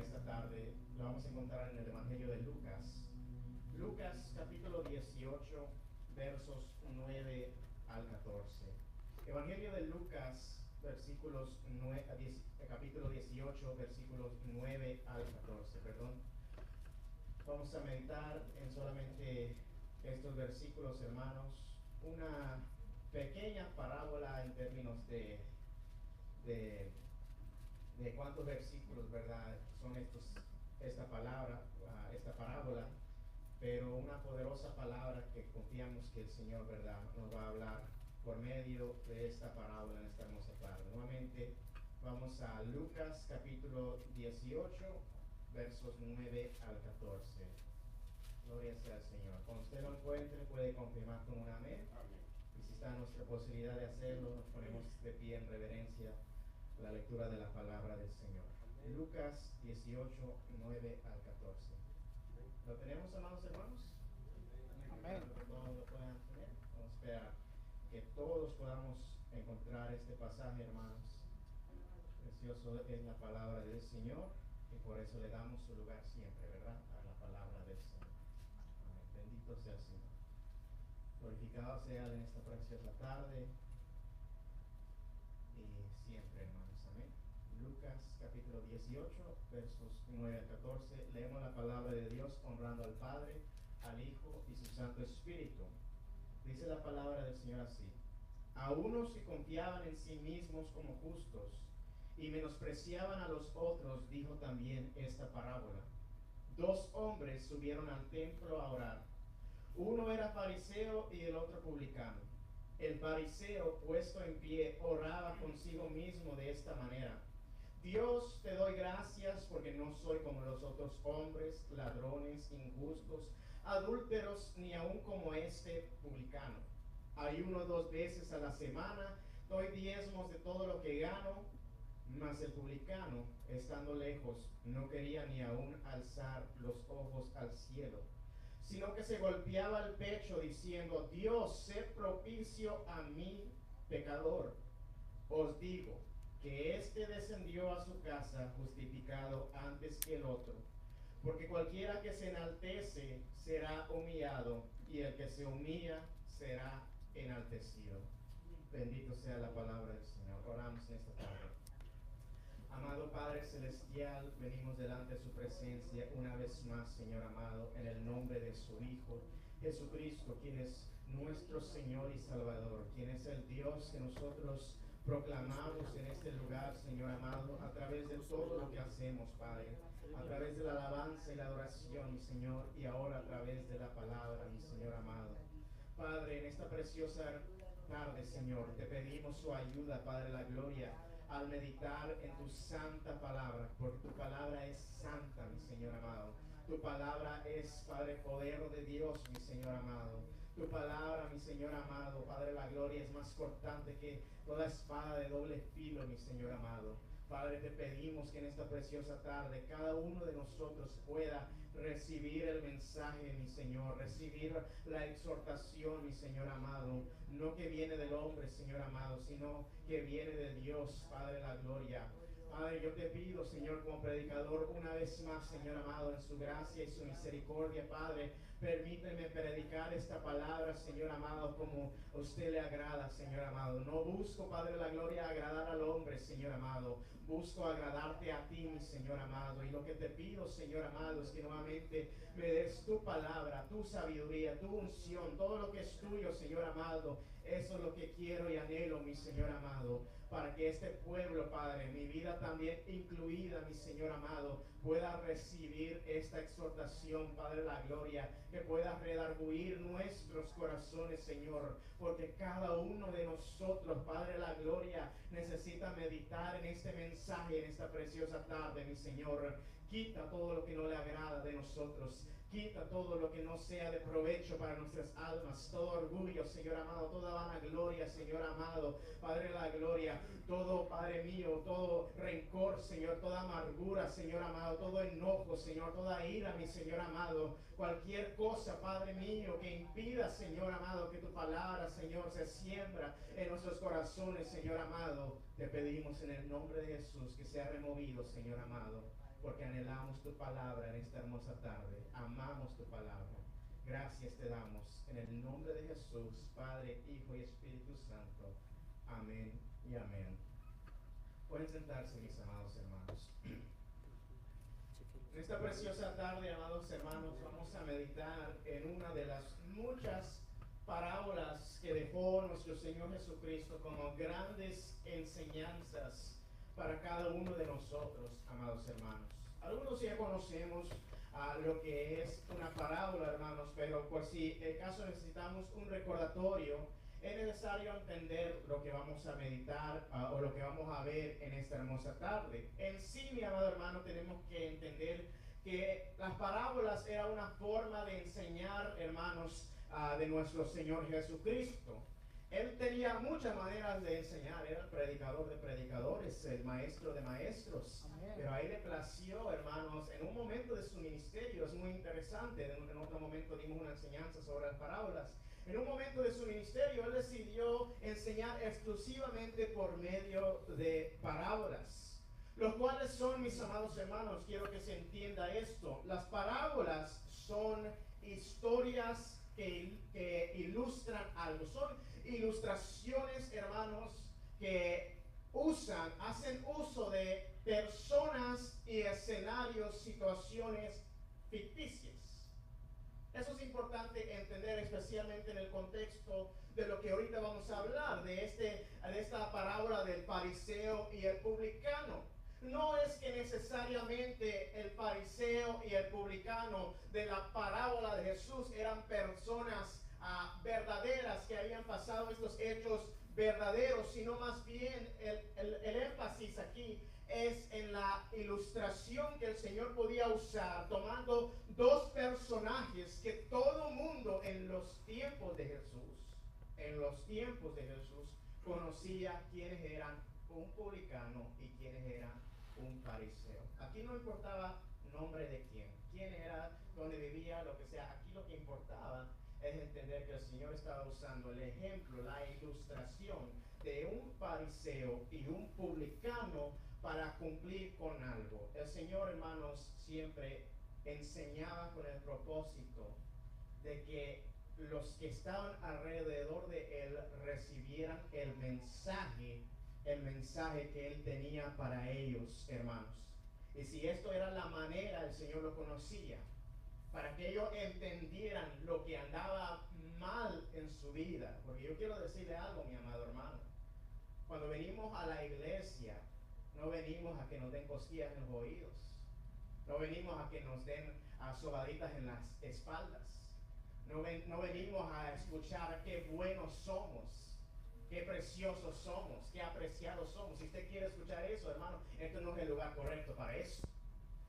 esta tarde lo vamos a encontrar en el Evangelio de Lucas. Lucas capítulo 18, versos 9 al 14. Evangelio de Lucas, capítulo 18, versículos 9 al 14. Vamos a meditar en solamente estos versículos, hermanos. Una pequeña parábola en términos de cuántos versículos, ¿verdad?, son esta parábola, pero una poderosa palabra que confiamos que el Señor, ¿verdad?, nos va a hablar por medio de esta parábola en esta hermosa tarde. Nuevamente vamos a Lucas capítulo 18, versos 9 al 14. Gloria sea al Señor. Cuando usted lo encuentre, puede confirmar con un amén. Y si está en nuestra posibilidad de hacerlo, nos ponemos de pie en reverencia a la lectura de la palabra del Señor. Lucas 18, 9 al 14. ¿Lo tenemos, amados hermanos? Amén. Que todos lo puedan tener. Vamos a esperar que todos podamos encontrar este pasaje, hermanos. Precioso es la palabra del Señor y por eso le damos su lugar siempre, ¿verdad?, a la palabra del Señor. Amén. Bendito sea el Señor. Glorificado sea en esta preciosa tarde y siempre, hermanos. Amén. Lucas capítulo 18, versos 9 a 14. Leemos la palabra de Dios honrando al Padre, al Hijo y su Santo Espíritu. Dice la palabra del Señor así: a unos que confiaban en sí mismos como justos y menospreciaban a los otros, dijo también esta parábola. Dos hombres subieron al templo a orar. Uno era fariseo y el otro publicano. El fariseo, puesto en pie, oraba consigo mismo de esta manera: Dios, te doy gracias porque no soy como los otros hombres, ladrones, injustos, adúlteros, ni aun como este publicano. Ayuno 2 veces a la semana, doy diezmos de todo lo que gano. Mas el publicano, estando lejos, no quería ni aun alzar los ojos al cielo, sino que se golpeaba el pecho diciendo: Dios, sé propicio a mí, pecador. Os digo que éste descendió a su casa justificado antes que el otro. Porque cualquiera que se enaltece será humillado, y el que se humilla será enaltecido. Bendito sea la palabra del Señor. Oramos en esta tarde. Amado Padre Celestial, venimos delante de su presencia una vez más, Señor amado, en el nombre de su Hijo Jesucristo, quien es nuestro Señor y Salvador, quien es el Dios que nosotros proclamamos en este lugar, Señor amado, a través de todo lo que hacemos, Padre, a través de la alabanza y la adoración, mi Señor, y ahora a través de la palabra, mi Señor amado. Padre, en esta preciosa tarde, Señor, te pedimos su ayuda, Padre, la gloria, al meditar en tu santa palabra, porque tu palabra es santa, mi Señor amado. Tu palabra es, Padre, poder de Dios, mi Señor amado. Tu palabra, mi Señor amado, Padre, la gloria es más cortante que toda espada de doble filo, mi Señor amado. Padre, te pedimos que en esta preciosa tarde cada uno de nosotros pueda recibir el mensaje, mi Señor, recibir la exhortación, mi Señor amado, no que viene del hombre, Señor amado, sino que viene de Dios, Padre, la gloria. Padre, yo te pido, Señor, como predicador, una vez más, Señor amado, en su gracia y su misericordia, Padre, permíteme predicar esta palabra, Señor amado, como a usted le agrada, Señor amado. No busco, Padre, la gloria, agradar al hombre, Señor amado. Busco agradarte a ti, mi Señor amado. Y lo que te pido, Señor amado, es que nuevamente me des tu palabra, tu sabiduría, tu unción, todo lo que es tuyo, Señor amado. Eso es lo que quiero y anhelo, mi Señor amado, para que este pueblo, Padre, mi vida también incluida, mi Señor amado, pueda recibir esta exhortación, Padre, la gloria, que pueda redarguir nuestros corazones, Señor, porque cada uno de nosotros, Padre, la gloria, necesita meditar en este mensaje, en esta preciosa tarde, mi Señor. Quita todo lo que no le agrada de nosotros. Quita todo lo que no sea de provecho para nuestras almas. Todo orgullo, Señor amado. Toda vanagloria, Señor amado. Padre de la gloria. Todo, Padre mío. Todo rencor, Señor. Toda amargura, Señor amado. Todo enojo, Señor. Toda ira, mi Señor amado. Cualquier cosa, Padre mío, que impida, Señor amado, que tu palabra, Señor, se siembra en nuestros corazones, Señor amado. Te pedimos en el nombre de Jesús que sea removido, Señor amado. porque anhelamos tu palabra en esta hermosa tarde. Amamos tu palabra. Gracias te damos en el nombre de Jesús, Padre, Hijo y Espíritu Santo. Amén y amén. Pueden sentarse, mis amados hermanos. En esta preciosa tarde, amados hermanos, vamos a meditar en una de las muchas parábolas que dejó nuestro Señor Jesucristo como grandes enseñanzas para cada uno de nosotros, amados hermanos. Algunos ya conocemos lo que es una parábola, hermanos, pero pues si en caso necesitamos un recordatorio, es necesario entender lo que vamos a meditar o lo que vamos a ver en esta hermosa tarde. En sí, mi amado hermano, tenemos que entender que las parábolas era una forma de enseñar, hermanos, de nuestro Señor Jesucristo. Él tenía muchas maneras de enseñar, era el predicador de predicadores, el maestro de maestros. Amén. Pero ahí le plació, hermanos, en un momento de su ministerio, es muy interesante, en otro momento dimos una enseñanza sobre las parábolas. En un momento de su ministerio, él decidió enseñar exclusivamente por medio de parábolas, los cuales son, mis amados hermanos, quiero que se entienda esto. Las parábolas son historias que ilustran algo, son ilustraciones, hermanos, que hacen uso de personas y escenarios, situaciones ficticias. Eso es importante entender, especialmente en el contexto de lo que ahorita vamos a hablar, de esta parábola del fariseo y el publicano. No es que necesariamente el fariseo y el publicano de la parábola de Jesús eran personas verdaderas que habían pasado estos hechos verdaderos, sino más bien el énfasis aquí es en la ilustración que el Señor podía usar, tomando dos personajes que todo mundo en los tiempos de Jesús, conocía quiénes eran un publicano y quiénes eran un fariseo. Aquí no importaba nombre de quién era, dónde vivía, lo que sea. Aquí lo que importaba es entender que el Señor estaba usando el ejemplo, la ilustración de un fariseo y un publicano para cumplir con algo. El Señor, hermanos, siempre enseñaba con el propósito de que los que estaban alrededor de Él recibieran el mensaje que Él tenía para ellos, hermanos. Y si esto era la manera, el Señor lo conocía, para que ellos entendieran lo que andaba mal en su vida. Porque yo quiero decirle algo, mi amado hermano. Cuando venimos a la iglesia, no venimos a que nos den cosquillas en los oídos. No venimos a que nos den sobaditas en las espaldas. No venimos a escuchar qué buenos somos, qué preciosos somos, qué apreciados somos. Si usted quiere escuchar eso, hermano, esto no es el lugar correcto para eso.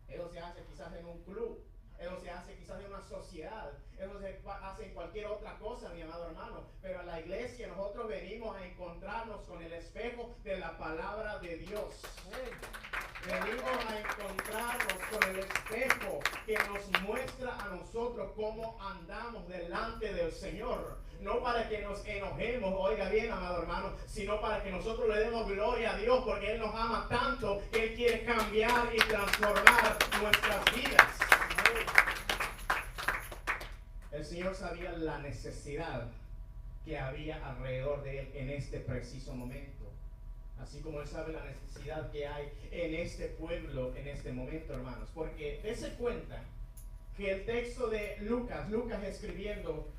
Eso se hace quizás en un club. Eso se hace quizás en una sociedad. Eso se hace en cualquier otra cosa, mi amado hermano. Pero a la iglesia nosotros venimos a encontrarnos con el espejo de la palabra de Dios. Venimos a encontrarnos con el espejo que nos muestra a nosotros cómo andamos delante del Señor. No para que nos enojemos, oiga bien, amado hermano, sino para que nosotros le demos gloria a Dios, porque Él nos ama tanto que Él quiere cambiar y transformar nuestras vidas. El Señor sabía la necesidad que había alrededor de Él en este preciso momento. Así como Él sabe la necesidad que hay en este pueblo en este momento, hermanos. Porque dése cuenta que el texto de Lucas escribiendo,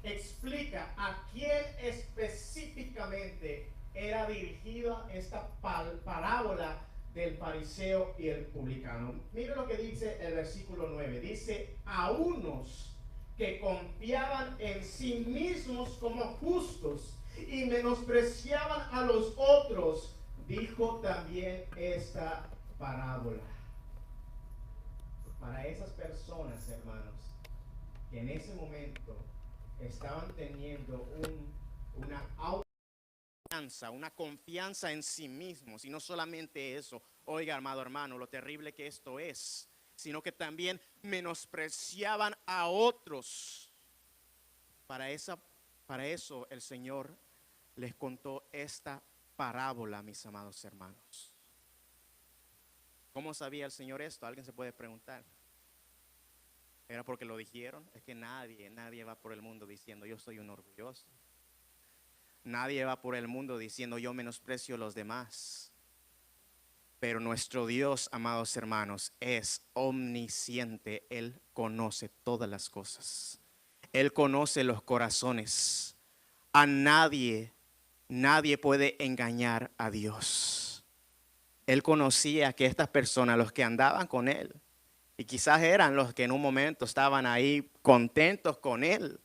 explica a quién específicamente era dirigida esta parábola del fariseo y el publicano. Mire lo que dice el versículo 9. Dice, a unos que confiaban en sí mismos como justos y menospreciaban a los otros, dijo también esta parábola. Para esas personas, hermanos, que en ese momento estaban teniendo una confianza en sí mismos, y no solamente eso, oiga, amado hermano, lo terrible que esto es, sino que también menospreciaban a otros. Para eso el Señor les contó esta parábola, mis amados hermanos. ¿Cómo sabía el Señor esto? Alguien se puede preguntar. ¿Era porque lo dijeron? Es que nadie va por el mundo diciendo yo soy un orgulloso. Nadie va por el mundo diciendo yo menosprecio a los demás. Pero nuestro Dios, amados hermanos, es omnisciente. Él conoce todas las cosas. Él conoce los corazones. A nadie puede engañar a Dios. Él conocía que estas personas, los que andaban con Él, y quizás eran los que en un momento estaban ahí contentos con Él,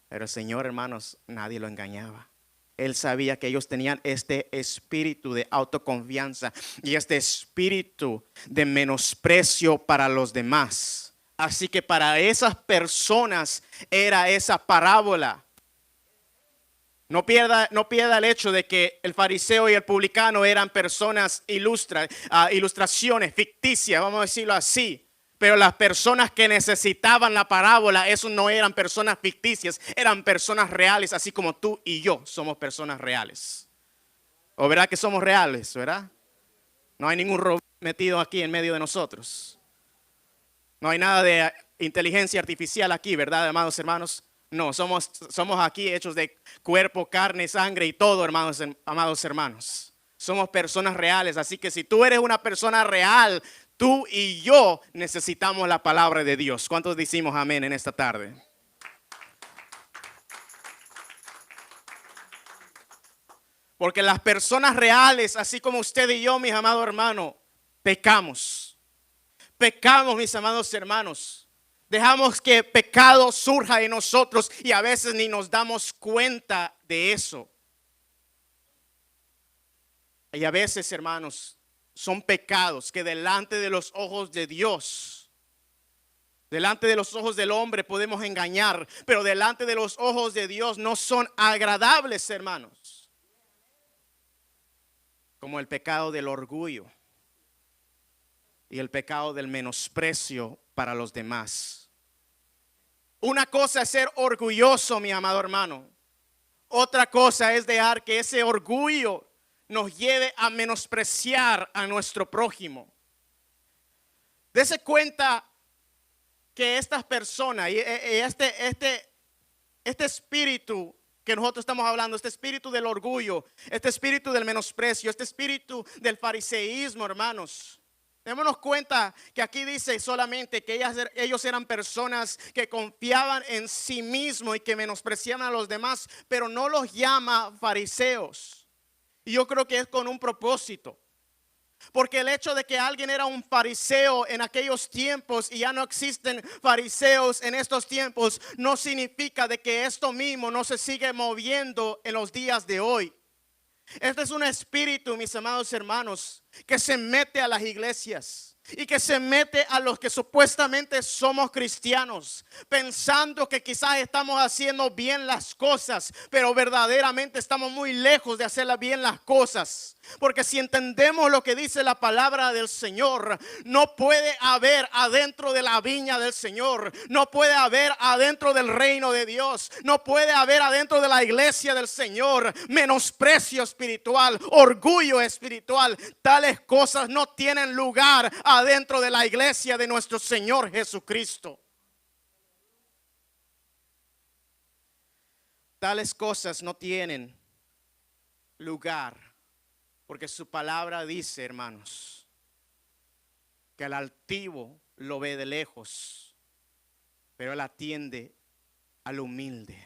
pero el Señor, hermanos, nadie lo engañaba. Él sabía que ellos tenían este espíritu de autoconfianza y este espíritu de menosprecio para los demás. Así que para esas personas era esa parábola. No pierda el hecho de que el fariseo y el publicano eran personas ilustraciones ficticias, vamos a decirlo así. Pero las personas que necesitaban la parábola, esos no eran personas ficticias, eran personas reales, así como tú y yo somos personas reales. ¿O verdad que somos reales, verdad? No hay ningún robot metido aquí en medio de nosotros. No hay nada de inteligencia artificial aquí, ¿verdad, amados hermanos? No, somos aquí hechos de cuerpo, carne, sangre y todo, amados hermanos. Somos personas reales, así que si tú eres una persona real, tú y yo necesitamos la palabra de Dios. ¿Cuántos decimos amén en esta tarde? Porque las personas reales, así como usted y yo, mis amados hermanos, pecamos. Pecamos, mis amados hermanos. Dejamos que pecado surja en nosotros y a veces ni nos damos cuenta de eso. Y a veces, hermanos, son pecados que delante de los ojos de Dios, delante de los ojos del hombre podemos engañar, pero delante de los ojos de Dios no son agradables, hermanos. Como el pecado del orgullo y el pecado del menosprecio para los demás. Una cosa es ser orgulloso, mi amado hermano. Otra cosa es dejar que ese orgullo nos lleve a menospreciar a nuestro prójimo. Dese cuenta que estas personas y este espíritu que nosotros estamos hablando, este espíritu del orgullo, este espíritu del menosprecio, este espíritu del fariseísmo, hermanos. Démonos cuenta que aquí dice solamente que ellos eran personas que confiaban en sí mismos y que menospreciaban a los demás, pero no los llama fariseos. Y yo creo que es con un propósito. Porque el hecho de que alguien era un fariseo en aquellos tiempos y ya no existen fariseos en estos tiempos, no significa de que esto mismo no se sigue moviendo en los días de hoy. Este es un espíritu, mis amados hermanos, que se mete a las iglesias y que se mete a los que supuestamente somos cristianos, pensando que quizás estamos haciendo bien las cosas, pero verdaderamente estamos muy lejos de hacer bien las cosas. Porque si entendemos lo que dice la palabra del Señor, no puede haber adentro de la viña del Señor, no puede haber adentro del reino de Dios, no puede haber adentro de la iglesia del Señor menosprecio espiritual, orgullo espiritual. Tales cosas no tienen lugar adentro de la iglesia de nuestro Señor Jesucristo. Tales cosas no tienen lugar. Porque su palabra dice, hermanos, que al altivo lo ve de lejos, pero él atiende al humilde,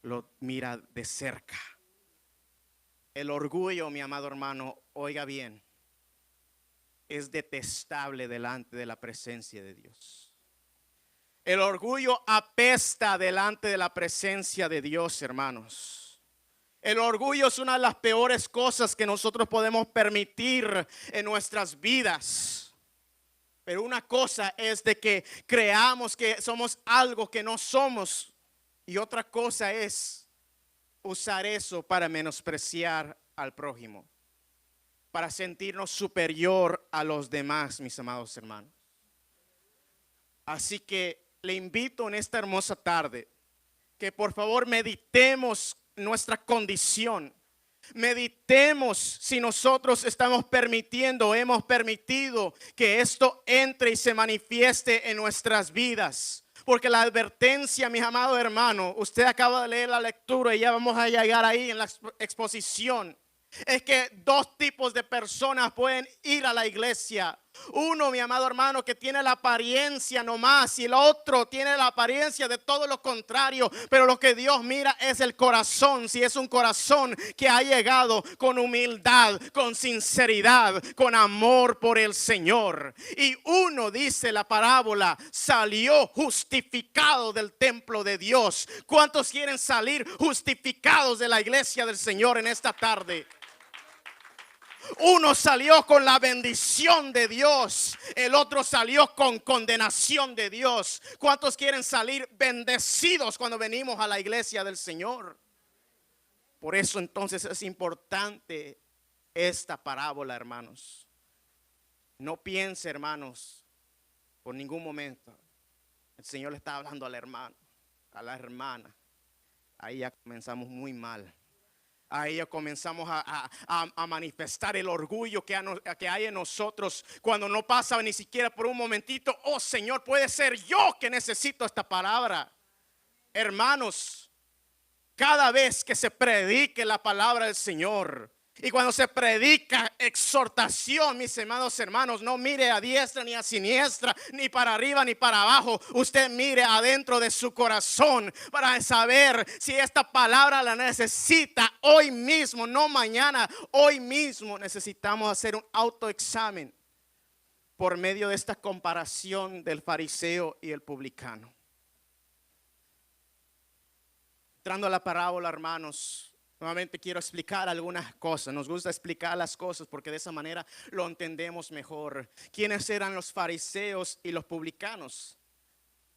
lo mira de cerca. El orgullo, mi amado hermano, oiga bien, es detestable delante de la presencia de Dios. El orgullo apesta delante de la presencia de Dios, hermanos. El orgullo es una de las peores cosas que nosotros podemos permitir en nuestras vidas. Pero una cosa es de que creamos que somos algo que no somos. Y otra cosa es usar eso para menospreciar al prójimo. Para sentirnos superior a los demás, mis amados hermanos. Así que le invito en esta hermosa tarde que por favor meditemos nuestra condición, Meditemos si nosotros estamos permitiendo, hemos permitido que esto entre y se manifieste en nuestras vidas. Porque la advertencia, mis amados hermanos, usted acaba de leer la lectura y ya vamos a llegar ahí en la exposición. Es que dos tipos de personas pueden ir a la iglesia. Uno, mi amado hermano, que tiene la apariencia nomás, y el otro tiene la apariencia de todo lo contrario. Pero lo que Dios mira es el corazón. Si es un corazón que ha llegado con humildad, con sinceridad, con amor por el Señor. Y uno, dice la parábola, salió justificado del templo de Dios. ¿Cuántos quieren salir justificados de la iglesia del Señor en esta tarde? Uno salió con la bendición de Dios, el otro salió con condenación de Dios. ¿Cuántos quieren salir bendecidos cuando venimos a la iglesia del Señor? Por eso entonces es importante esta parábola, hermanos. No piense, hermanos, por ningún momento. El Señor le está hablando al hermano, a la hermana. Ahí ya comenzamos muy mal. Ahí comenzamos a manifestar el orgullo que hay en nosotros cuando no pasa ni siquiera por un momentito. Oh Señor, puede ser yo que necesito esta palabra. Hermanos, cada vez que se predique la palabra del Señor y cuando se predica exhortación, mis amados hermanos, no mire a diestra ni a siniestra, ni para arriba ni para abajo. Usted mire adentro de su corazón para saber si esta palabra la necesita hoy mismo, no mañana. Hoy mismo necesitamos hacer un autoexamen por medio de esta comparación del fariseo y el publicano. Entrando a la parábola, hermanos, nuevamente quiero explicar algunas cosas. Nos gusta explicar las cosas porque de esa manera lo entendemos mejor. ¿Quiénes eran los fariseos y los publicanos?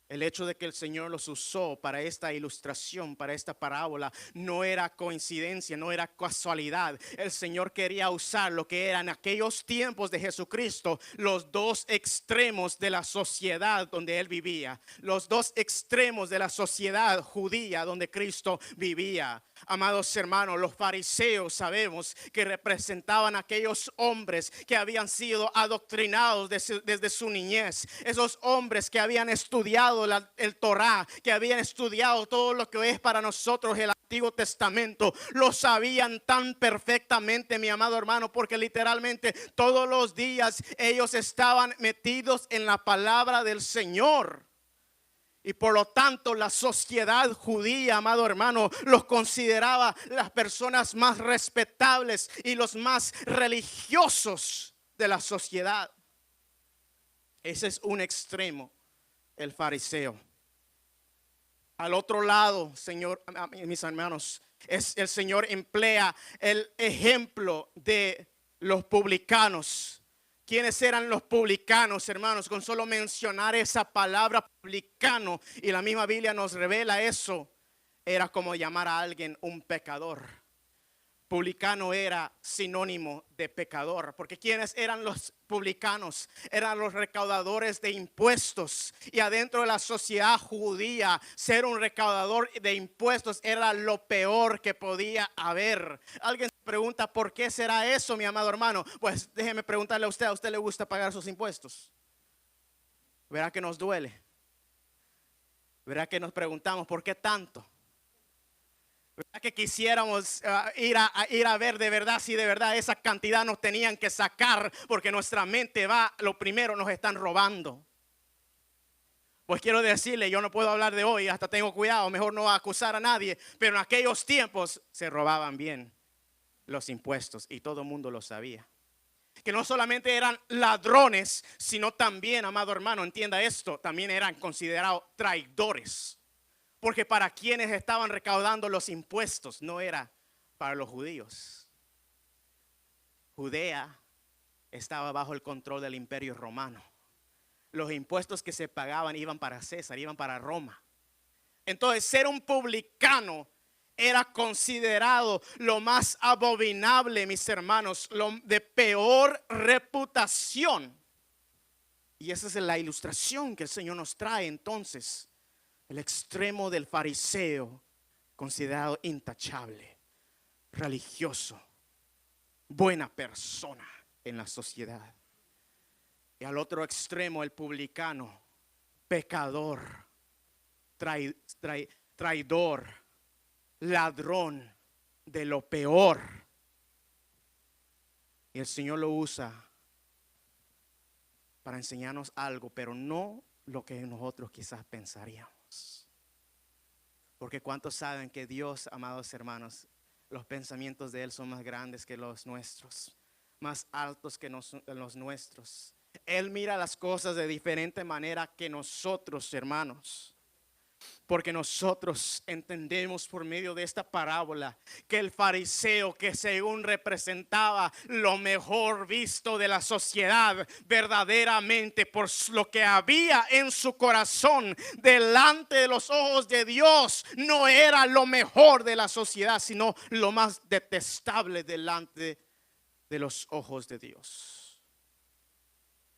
El hecho de que el Señor los usó para esta ilustración, para esta parábola, no era coincidencia, no era casualidad. El Señor quería usar lo que eran aquellos tiempos de Jesucristo, los dos extremos de la sociedad donde Él vivía, los dos extremos de la sociedad judía donde Cristo vivía. Amados hermanos, los fariseos sabemos que representaban a aquellos hombres que habían sido adoctrinados desde su niñez. Esos hombres que habían estudiado el Torá, que habían estudiado todo lo que es para nosotros el Antiguo Testamento. Lo sabían tan perfectamente, mi amado hermano, porque literalmente todos los días ellos estaban metidos en la palabra del Señor. Y por lo tanto la sociedad judía, amado hermano, los consideraba las personas más respetables y los más religiosos de la sociedad. Ese es un extremo, el fariseo. Al otro lado, Señor, mis hermanos, el Señor emplea el ejemplo de los publicanos. ¿Quiénes eran los publicanos, hermanos? Con solo mencionar esa palabra publicano, y la misma Biblia nos revela eso, era como llamar a alguien un pecador. Publicano era sinónimo de pecador, porque ¿quiénes eran los publicanos? Eran los recaudadores de impuestos, y adentro de la sociedad judía ser un recaudador de impuestos era lo peor que podía haber. Alguien se pregunta, ¿por qué será eso, mi amado hermano? Pues déjeme preguntarle ¿a usted le gusta pagar sus impuestos? ¿Verá que nos duele? ¿Verá que nos preguntamos por qué tanto? ¿Verdad que quisiéramos ir a ver de verdad si de verdad esa cantidad nos tenían que sacar? Porque nuestra mente va, lo primero nos están robando. Pues quiero decirle, yo no puedo hablar de hoy, hasta tengo cuidado, mejor no acusar a nadie. Pero en aquellos tiempos se robaban bien los impuestos y todo el mundo lo sabía. Que no solamente eran ladrones, sino también, amado hermano, entienda esto, también eran considerados traidores. Porque para quienes estaban recaudando los impuestos no era para los judíos. Judea estaba bajo el control del Imperio Romano. Los impuestos que se pagaban iban para César, iban para Roma. Entonces, ser un publicano era considerado lo más abominable, mis hermanos, lo de peor reputación. Y esa es la ilustración que el Señor nos trae entonces. El extremo del fariseo, considerado intachable, religioso, buena persona en la sociedad. Y al otro extremo, el publicano, pecador, traidor, ladrón, de lo peor. Y el Señor lo usa para enseñarnos algo, pero no lo que nosotros quizás pensaríamos. Porque ¿cuántos saben que Dios, amados hermanos, los pensamientos de Él son más grandes que los nuestros, más altos que los nuestros? Él mira las cosas de diferente manera que nosotros, hermanos. Porque nosotros entendemos por medio de esta parábola que el fariseo, que según representaba lo mejor visto de la sociedad, verdaderamente por lo que había en su corazón delante de los ojos de Dios, no era lo mejor de la sociedad, sino lo más detestable delante de los ojos de Dios,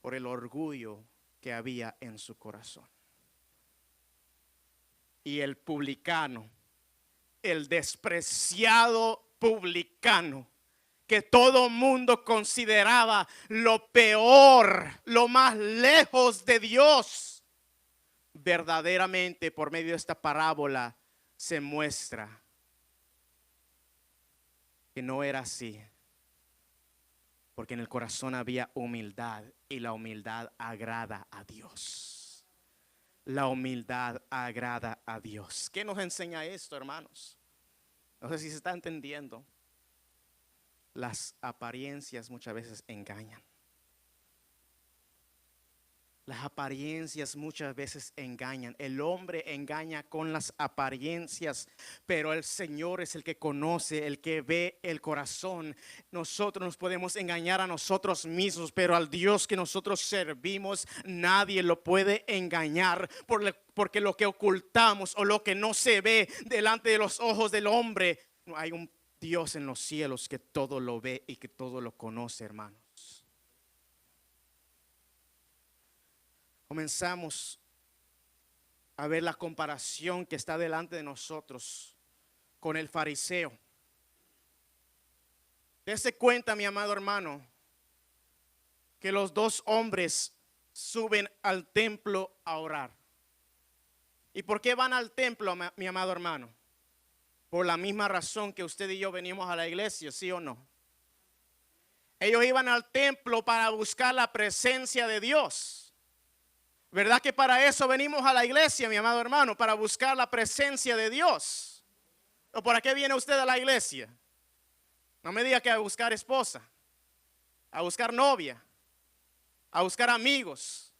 por el orgullo que había en su corazón. Y el publicano, el despreciado publicano, que todo mundo consideraba lo peor, lo más lejos de Dios, verdaderamente por medio de esta parábola se muestra que no era así. Porque en el corazón había humildad, y la humildad agrada a Dios. La humildad agrada a Dios. ¿Qué nos enseña esto, hermanos? No sé si se está entendiendo. Las apariencias muchas veces engañan. Las apariencias muchas veces engañan. El hombre engaña con las apariencias, pero el Señor es el que conoce, el que ve el corazón. Nosotros nos podemos engañar a nosotros mismos, pero al Dios que nosotros servimos, nadie lo puede engañar, porque lo que ocultamos o lo que no se ve delante de los ojos del hombre, hay un Dios en los cielos que todo lo ve y que todo lo conoce, hermanos. Comenzamos a ver la comparación que está delante de nosotros con el fariseo. Dese cuenta, mi amado hermano, que los dos hombres suben al templo a orar. ¿Y por qué van al templo, mi amado hermano? Por la misma razón que usted y yo venimos a la iglesia, ¿sí o no? Ellos iban al templo para buscar la presencia de Dios. ¿Verdad que para eso venimos a la iglesia, mi amado hermano? Para buscar la presencia de Dios. ¿O para qué viene usted a la iglesia? No me diga que a buscar esposa, a buscar novia, a buscar amigos,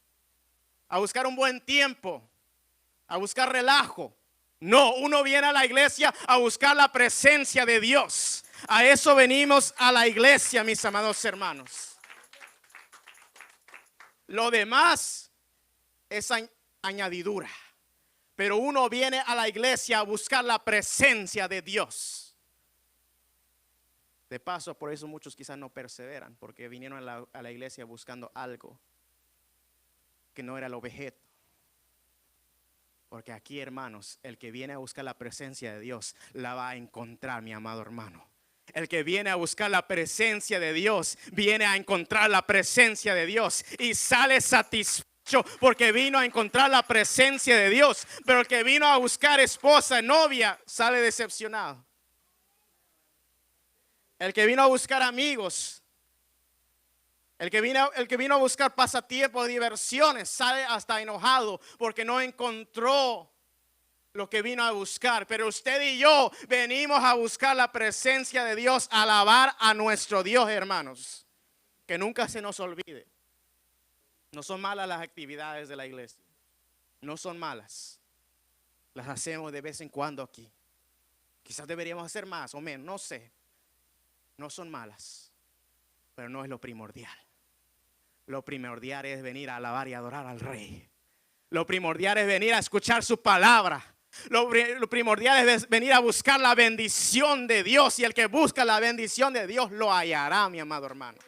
a buscar un buen tiempo, a buscar relajo. No, uno viene a la iglesia a buscar la presencia de Dios. A eso venimos a la iglesia, mis amados hermanos. Lo demás es añadidura, pero uno viene a la iglesia a buscar la presencia de Dios. De paso, por eso muchos quizás no perseveran, porque vinieron a la iglesia buscando algo que no era el objeto. Porque aquí, hermanos, el que viene a buscar la presencia de Dios la va a encontrar, mi amado hermano. El que viene a buscar la presencia de Dios viene a encontrar la presencia de Dios y sale satisfecho, porque vino a encontrar la presencia de Dios. Pero el que vino a buscar esposa, novia, sale decepcionado. El que vino a buscar amigos, el que vino a buscar pasatiempos, diversiones, sale hasta enojado porque no encontró lo que vino a buscar. Pero usted y yo venimos a buscar la presencia de Dios, a alabar a nuestro Dios, hermanos. Que nunca se nos olvide. No son malas las actividades de la iglesia. No son malas. Las hacemos de vez en cuando aquí. Quizás deberíamos hacer más o menos, no sé. No son malas, pero no es lo primordial. Lo primordial es venir a alabar y adorar al Rey. Lo primordial es venir a escuchar su palabra. Lo primordial es venir a buscar la bendición de Dios. Y el que busca la bendición de Dios lo hallará, mi amado hermano.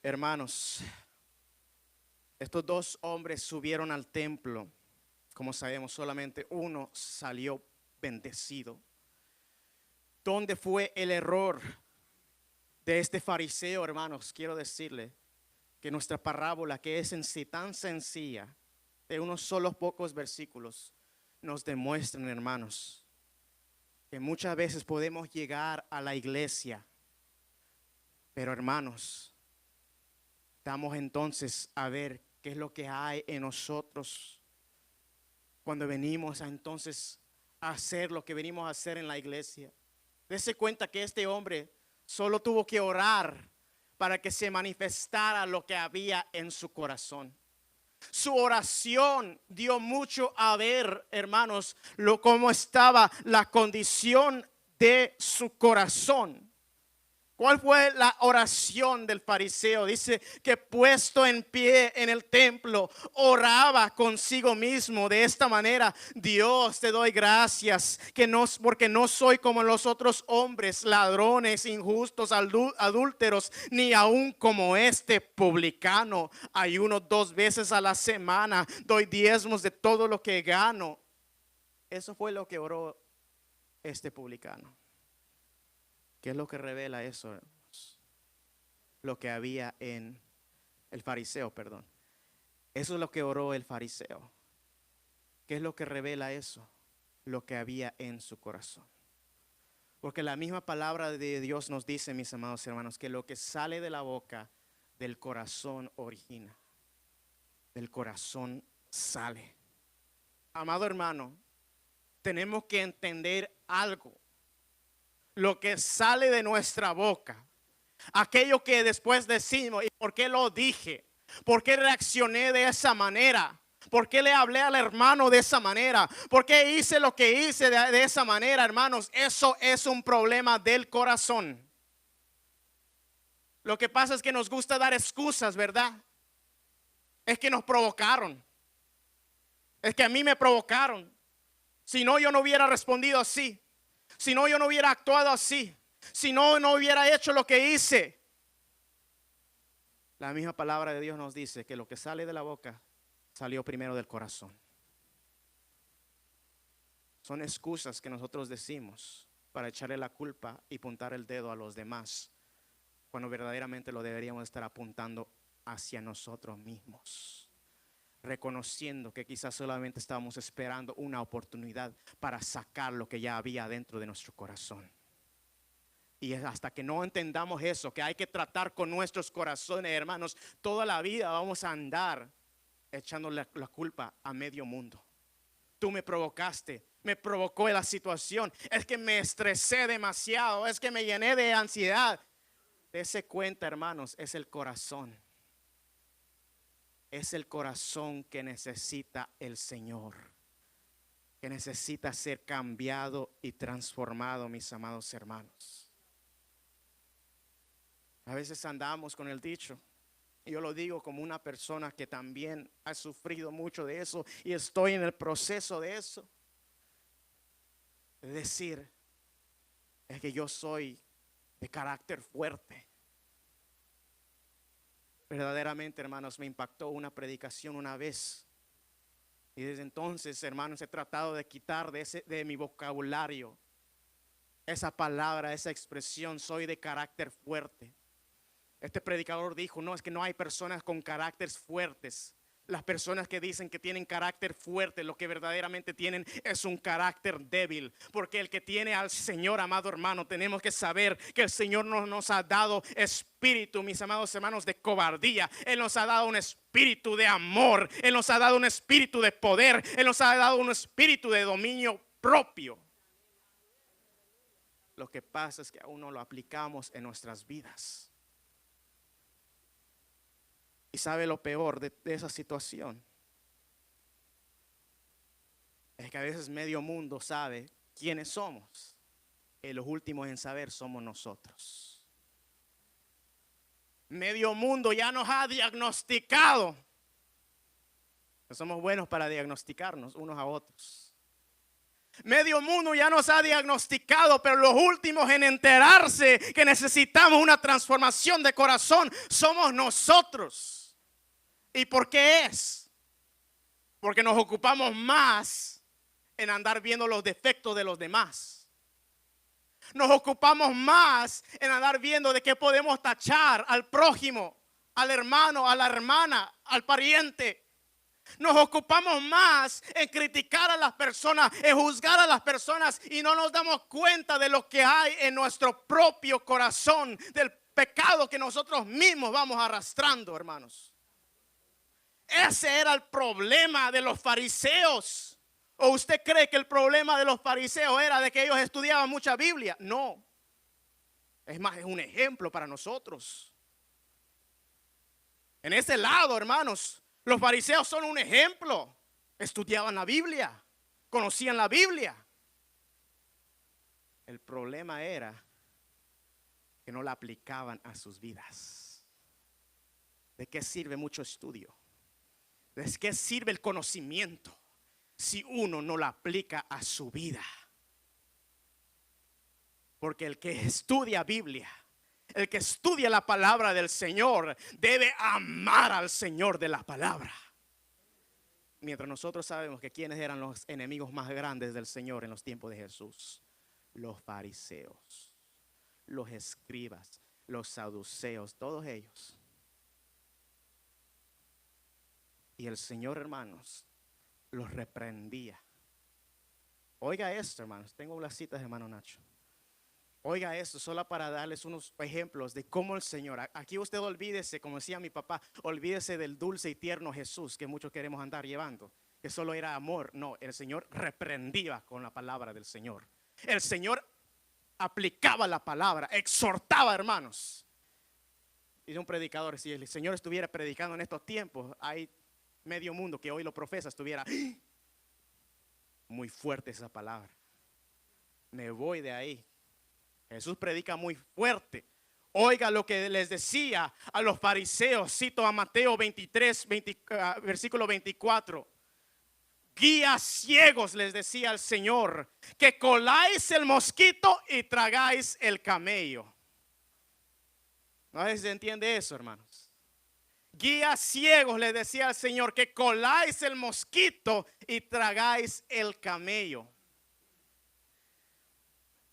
Hermanos, estos dos hombres subieron al templo como sabemos, solamente uno salió bendecido. ¿Dónde fue el error de este fariseo, hermanos? Quiero decirle que nuestra parábola, que es en sí tan sencilla, de unos solos pocos versículos, nos demuestran, hermanos, que muchas veces podemos llegar a la iglesia, pero hermanos, vamos entonces a ver qué es lo que hay en nosotros cuando venimos a entonces a hacer lo que venimos a hacer en la iglesia. Dese cuenta que este hombre solo tuvo que orar para que se manifestara lo que había en su corazón. Su oración dio mucho a ver, hermanos, cómo estaba la condición de su corazón. ¿Cuál fue la oración del fariseo? Dice que puesto en pie en el templo, oraba consigo mismo de esta manera: Dios, te doy gracias porque no soy como los otros hombres, ladrones, injustos, adúlteros, ni aún como este publicano. Ayuno 2 veces a la semana, doy diezmos de todo lo que gano. Eso fue lo que oró este publicano. ¿Qué es lo que revela eso, hermanos? Lo que había en el fariseo, perdón. Eso es lo que oró el fariseo. ¿Qué es lo que revela eso? Lo que había en su corazón. Porque la misma palabra de Dios nos dice, mis amados hermanos, que lo que sale de la boca del corazón origina. Del corazón sale. Amado hermano, tenemos que entender algo. Lo que sale de nuestra boca, aquello que después decimos: ¿y por qué lo dije? ¿Por qué reaccioné de esa manera? ¿Por qué le hablé al hermano de esa manera? ¿Por qué hice lo que hice de esa manera, hermanos? Eso es un problema del corazón. Lo que pasa es que nos gusta dar excusas, ¿verdad? Es que nos provocaron. Es que a mí me provocaron. Si no, yo no hubiera respondido así. Si no, yo no hubiera actuado así. Si no, no hubiera hecho lo que hice. La misma palabra de Dios nos dice que lo que sale de la boca salió primero del corazón. Son excusas que nosotros decimos para echarle la culpa y apuntar el dedo a los demás, cuando verdaderamente lo deberíamos estar apuntando hacia nosotros mismos. Reconociendo que quizás solamente estábamos esperando una oportunidad para sacar lo que ya había dentro de nuestro corazón. Y es hasta que no entendamos eso, que hay que tratar con nuestros corazones, hermanos, toda la vida vamos a andar echándole la culpa a medio mundo. Tú me provocaste, me provocó la situación, es que me estresé demasiado, es que me llené de ansiedad. Dese cuenta, hermanos, es el corazón. Es el corazón que necesita el Señor, que necesita ser cambiado y transformado, mis amados hermanos. A veces andamos con el dicho, y yo lo digo como una persona que también ha sufrido mucho de eso y estoy en el proceso de eso. Es decir, es que yo soy de carácter fuerte. Verdaderamente, hermanos, me impactó una predicación una vez. Y desde entonces, hermanos, he tratado de quitar de mi vocabulario esa palabra, esa expresión: soy de carácter fuerte. Este predicador dijo: no, es que no hay personas con caracteres fuertes. Las personas que dicen que tienen carácter fuerte, lo que verdaderamente tienen es un carácter débil. Porque el que tiene al Señor, amado hermano, tenemos que saber que el Señor no nos ha dado espíritu, mis amados hermanos, de cobardía. Él nos ha dado un espíritu de amor. Él nos ha dado un espíritu de poder. Él nos ha dado un espíritu de dominio propio. Lo que pasa es que aún no lo aplicamos en nuestras vidas. Y sabe lo peor de esa situación, es que a veces medio mundo sabe quiénes somos, y los últimos en saber somos nosotros. Medio mundo ya nos ha diagnosticado. Somos buenos para diagnosticarnos unos a otros. Medio mundo ya nos ha diagnosticado, pero los últimos en enterarse que necesitamos una transformación de corazón somos nosotros. ¿Y por qué es? Porque nos ocupamos más en andar viendo los defectos de los demás. Nos ocupamos más en andar viendo de qué podemos tachar al prójimo, al hermano, a la hermana, al pariente. Nos ocupamos más en criticar a las personas, en juzgar a las personas, y no nos damos cuenta de lo que hay en nuestro propio corazón, del pecado que nosotros mismos vamos arrastrando, hermanos. Ese era el problema de los fariseos. ¿O usted cree que el problema de los fariseos era de que ellos estudiaban mucha Biblia? No. Es más, es un ejemplo para nosotros. En ese lado, hermanos, los fariseos son un ejemplo. Estudiaban la Biblia, conocían la Biblia. El problema era que no la aplicaban a sus vidas. ¿De qué sirve mucho estudio? ¿De qué sirve el conocimiento si uno no la aplica a su vida? Porque el que estudia Biblia, el que estudia la palabra del Señor, debe amar al Señor de la palabra. Mientras nosotros sabemos que quiénes eran los enemigos más grandes del Señor en los tiempos de Jesús: los fariseos, los escribas, los saduceos, todos ellos. Y el Señor, hermanos, los reprendía. Oiga esto, hermanos. Tengo las citas de hermano Nacho. Oiga esto, solo para darles unos ejemplos de cómo el Señor. Aquí usted olvídese, como decía mi papá, olvídese del dulce y tierno Jesús que muchos queremos andar llevando, que solo era amor. No, el Señor reprendía con la palabra del Señor. El Señor aplicaba la palabra, exhortaba, hermanos. Y un predicador, si el Señor estuviera predicando en estos tiempos, hay medio mundo que hoy lo profesa, estuviera muy fuerte esa palabra. Me voy de ahí. Jesús predica muy fuerte. Oiga lo que les decía a los fariseos. Cito a Mateo 23, versículo 24. Guías ciegos, les decía el Señor, que coláis el mosquito y tragáis el camello. No sé si se entiende eso, hermanos. Guías ciegos, les decía el Señor, que coláis el mosquito y tragáis el camello.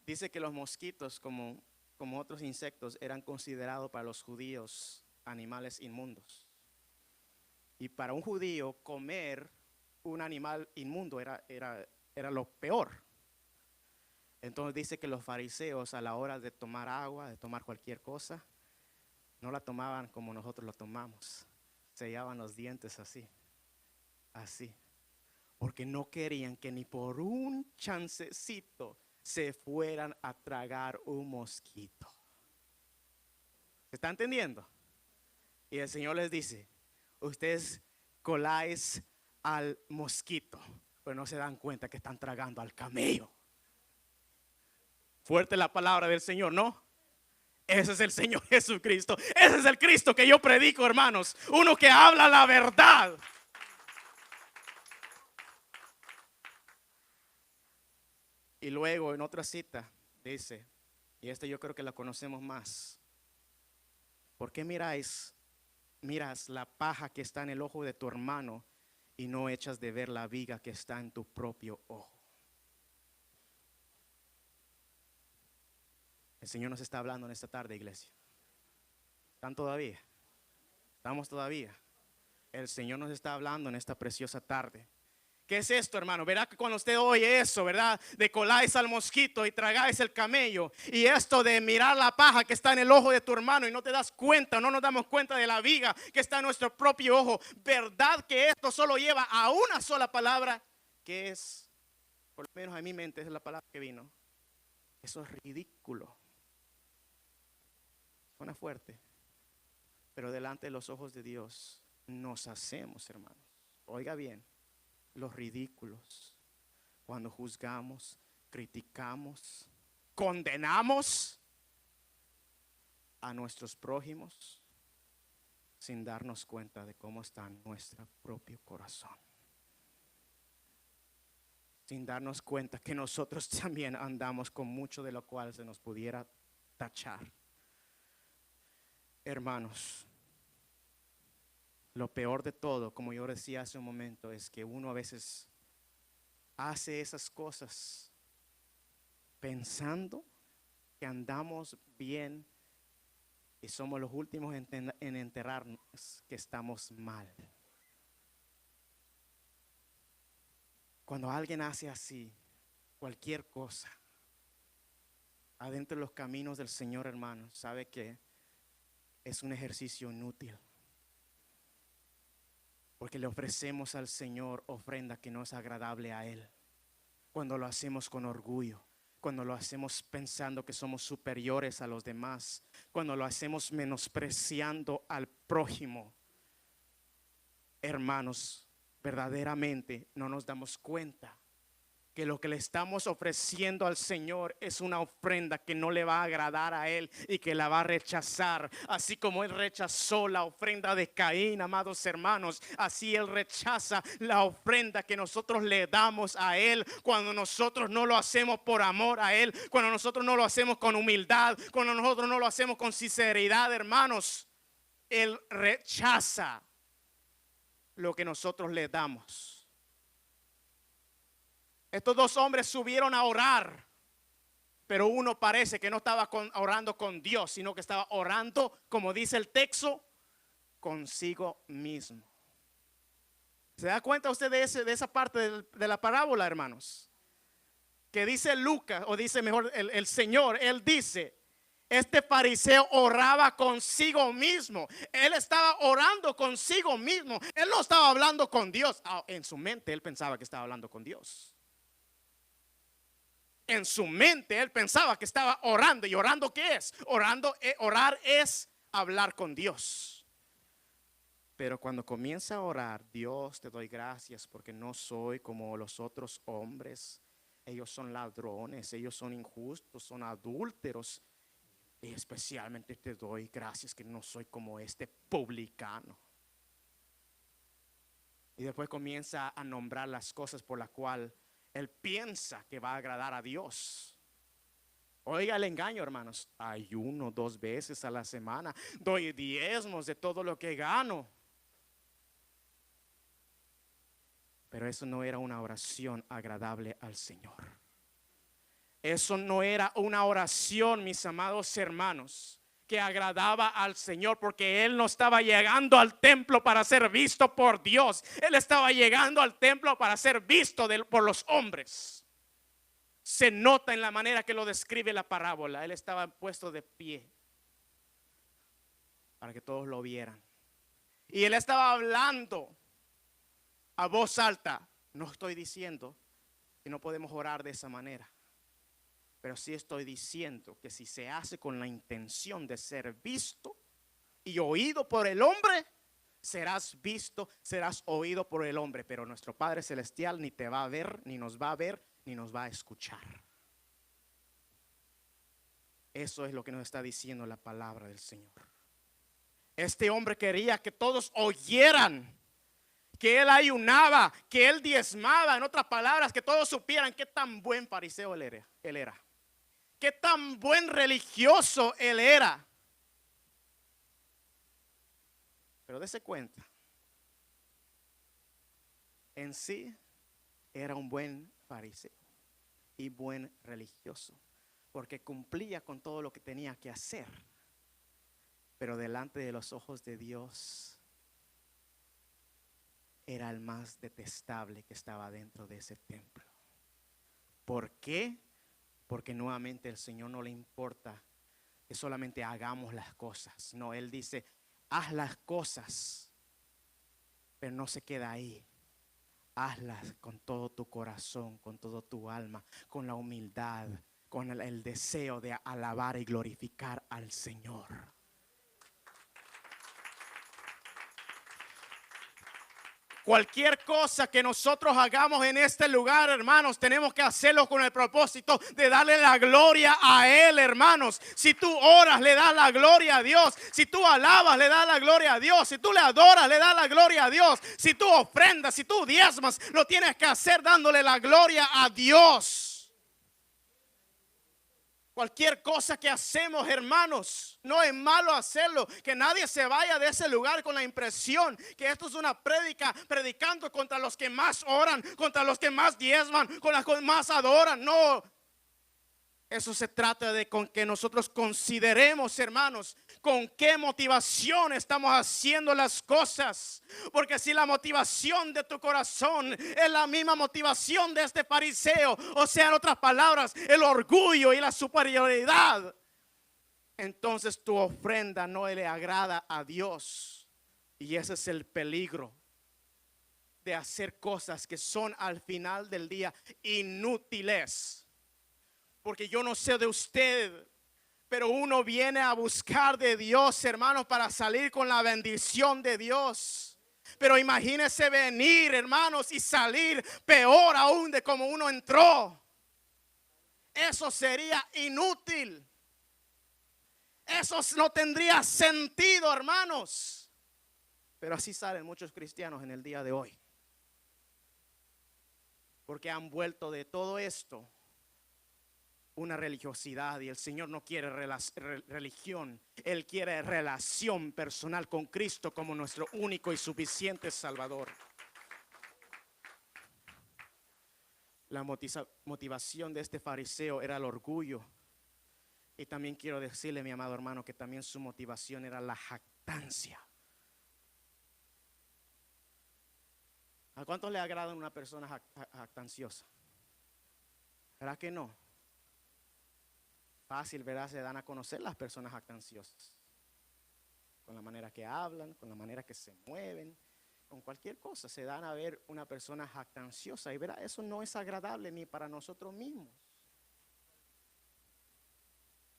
Dice que los mosquitos, como otros insectos, eran considerados para los judíos animales inmundos. Y para un judío comer un animal inmundo era lo peor. Entonces dice que los fariseos, a la hora de tomar agua, de tomar cualquier cosa, no la tomaban como nosotros lo tomamos. Sellaban los dientes así, porque no querían que ni por un chancecito se fueran a tragar un mosquito. ¿Se está entendiendo? Y el Señor les dice: ustedes coláis al mosquito, pero no se dan cuenta que están tragando al camello. Fuerte la palabra del Señor, ¿no? Ese es el Señor Jesucristo. Ese es el Cristo que yo predico, hermanos. Uno que habla la verdad. Y luego en otra cita dice, y yo creo que la conocemos más: ¿por qué miras la paja que está en el ojo de tu hermano y no echas de ver la viga que está en tu propio ojo? El Señor nos está hablando en esta tarde, iglesia. ¿Están todavía? ¿Estamos todavía? El Señor nos está hablando en esta preciosa tarde. ¿Qué es esto, hermano? Verá que cuando usted oye eso, ¿verdad? De coláis al mosquito y tragáis el camello, y esto de mirar la paja que está en el ojo de tu hermano y no te das cuenta, no nos damos cuenta de la viga que está en nuestro propio ojo. ¿Verdad que esto solo lleva a una sola palabra? Que es, por lo menos a mi mente, es la palabra que vino. Eso es ridículo. Suena fuerte, pero delante de los ojos de Dios nos hacemos, hermanos. Oiga bien, los ridículos cuando juzgamos, criticamos, condenamos a nuestros prójimos sin darnos cuenta de cómo está nuestro propio corazón, sin darnos cuenta que nosotros también andamos con mucho de lo cual se nos pudiera tachar. Hermanos, lo peor de todo, como yo decía hace un momento, es que uno a veces hace esas cosas pensando que andamos bien y somos los últimos en enterarnos que estamos mal. Cuando alguien hace así, cualquier cosa, adentro de los caminos del Señor, hermanos, sabe que es un ejercicio inútil. Porque le ofrecemos al Señor ofrenda que no es agradable a Él. Cuando lo hacemos con orgullo, cuando lo hacemos pensando que somos superiores a los demás, cuando lo hacemos menospreciando al prójimo, hermanos, verdaderamente no nos damos cuenta que lo que le estamos ofreciendo al Señor es una ofrenda que no le va a agradar a Él y que la va a rechazar. Así como Él rechazó la ofrenda de Caín, amados hermanos, así Él rechaza la ofrenda que nosotros le damos a Él cuando nosotros no lo hacemos por amor a Él, cuando nosotros no lo hacemos con humildad, cuando nosotros no lo hacemos con sinceridad, hermanos. Él rechaza lo que nosotros le damos. Estos dos hombres subieron a orar, pero uno parece que no estaba orando con Dios, sino que estaba orando, como dice el texto, consigo mismo. ¿Se da cuenta usted de esa parte de la parábola, hermanos? Que dice Lucas, o dice mejor el Señor, Él dice, este fariseo oraba consigo mismo. Él estaba orando consigo mismo. Él no estaba hablando con Dios. En su mente él pensaba que estaba hablando con Dios. En su mente él pensaba que estaba orando. ¿Y orando qué es? Orar es hablar con Dios. Pero cuando comienza a orar, Dios, te doy gracias porque no soy como los otros hombres. Ellos son ladrones, ellos son injustos, son adúlteros. Y especialmente te doy gracias que no soy como este publicano. Y después comienza a nombrar las cosas por las cuales él piensa que va a agradar a Dios. Oiga el engaño, hermanos. Ayuno 2 veces a la semana. Doy diezmos de todo lo que gano. Pero eso no era una oración agradable al Señor. Eso no era una oración, mis amados hermanos, que agradaba al Señor, porque Él no estaba llegando al templo para ser visto por Dios. Él estaba llegando al templo para ser visto por los hombres. Se nota en la manera que lo describe la parábola. Él estaba puesto de pie para que todos lo vieran. Y Él estaba hablando a voz alta. No estoy diciendo que no podemos orar de esa manera. Pero sí estoy diciendo que si se hace con la intención de ser visto y oído por el hombre, serás visto, serás oído por el hombre. Pero nuestro Padre Celestial ni te va a ver, ni nos va a ver, ni nos va a escuchar. Eso es lo que nos está diciendo la palabra del Señor. Este hombre quería que todos oyeran que él ayunaba, que él diezmaba. En otras palabras, que todos supieran qué tan buen fariseo él era. Qué tan buen religioso él era. Pero dése cuenta, en sí era un buen fariseo y buen religioso, porque cumplía con todo lo que tenía que hacer. Pero delante de los ojos de Dios era el más detestable que estaba dentro de ese templo. ¿Por qué? Porque nuevamente el Señor no le importa que solamente hagamos las cosas. No, Él dice, haz las cosas, pero no se queda ahí. Hazlas con todo tu corazón, con todo tu alma, con la humildad, con el deseo de alabar y glorificar al Señor. Cualquier cosa que nosotros hagamos en este lugar, hermanos, tenemos que hacerlo con el propósito de darle la gloria a Él, hermanos. Si tú oras, le das la gloria a Dios. Si tú alabas, le das la gloria a Dios. Si tú le adoras, le das la gloria a Dios. Si tú ofrendas, si tú diezmas, lo tienes que hacer dándole la gloria a Dios. Cualquier cosa que hacemos, hermanos, no es malo hacerlo. Que nadie se vaya de ese lugar con la impresión que esto es una prédica, predicando contra los que más oran, contra los que más diezman, con los que más adoran. No, eso se trata de con que nosotros consideremos, hermanos, con qué motivación estamos haciendo las cosas. Porque si la motivación de tu corazón es la misma motivación de este fariseo, o sea, en otras palabras, el orgullo y la superioridad, entonces tu ofrenda no le agrada a Dios. Y ese es el peligro de hacer cosas que son al final del día inútiles. Porque yo no sé de usted, pero uno viene a buscar de Dios, hermanos, para salir con la bendición de Dios. Pero imagínese venir, hermanos, y salir peor aún de como uno entró. Eso sería inútil. Eso no tendría sentido, hermanos. Pero así salen muchos cristianos en el día de hoy. Porque han vuelto de todo esto una religiosidad, y el Señor no quiere religión. Él quiere relación personal con Cristo como nuestro único y suficiente Salvador. La motivación de este fariseo era el orgullo. Y también quiero decirle, mi amado hermano, que también su motivación era la jactancia. ¿A cuántos le agrada una persona jactanciosa? ¿Verdad que no? Fácil, ¿verdad? Se dan a conocer las personas jactanciosas. Con la manera que hablan, con la manera que se mueven, con cualquier cosa. Se dan a ver una persona jactanciosa. Y verá, eso no es agradable ni para nosotros mismos.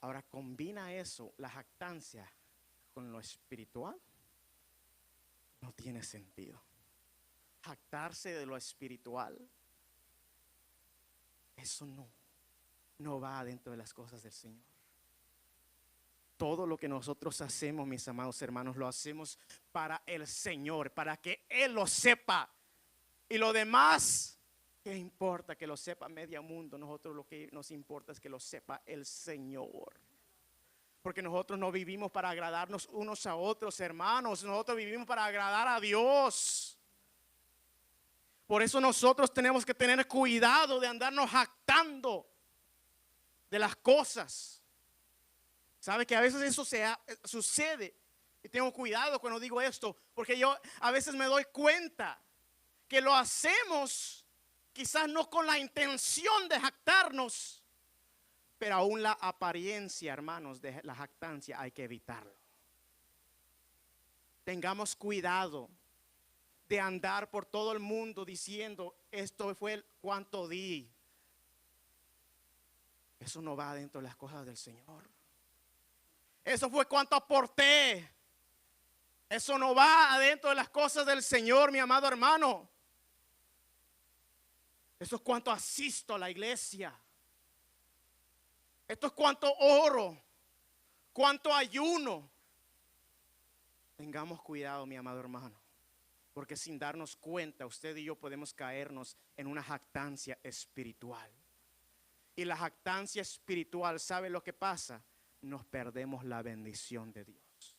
Ahora combina eso, la jactancia, con lo espiritual. No tiene sentido. Jactarse de lo espiritual, eso no va dentro de las cosas del Señor. Todo lo que nosotros hacemos, mis amados hermanos, lo hacemos para el Señor, para que Él lo sepa. Y lo demás, ¿qué importa que lo sepa medio mundo? Nosotros lo que nos importa es que lo sepa el Señor. Porque nosotros no vivimos para agradarnos unos a otros, hermanos. Nosotros vivimos para agradar a Dios. Por eso nosotros tenemos que tener cuidado de andarnos jactando de las cosas. ¿Sabe que a veces eso sucede? Y tengo cuidado cuando digo esto, porque yo a veces me doy cuenta que lo hacemos quizás no con la intención de jactarnos, pero aún la apariencia, hermanos, de la jactancia hay que evitarlo. Tengamos cuidado de andar por todo el mundo diciendo, esto fue el cuanto di. Eso no va dentro de las cosas del Señor. Eso fue cuánto aporté. Eso no va adentro de las cosas del Señor, mi amado hermano. Eso es cuánto asisto a la iglesia. Esto es cuánto oro, cuánto ayuno. Tengamos cuidado, mi amado hermano, porque sin darnos cuenta, usted y yo podemos caernos en una jactancia espiritual. Y la jactancia espiritual, ¿sabe lo que pasa? Nos perdemos la bendición de Dios.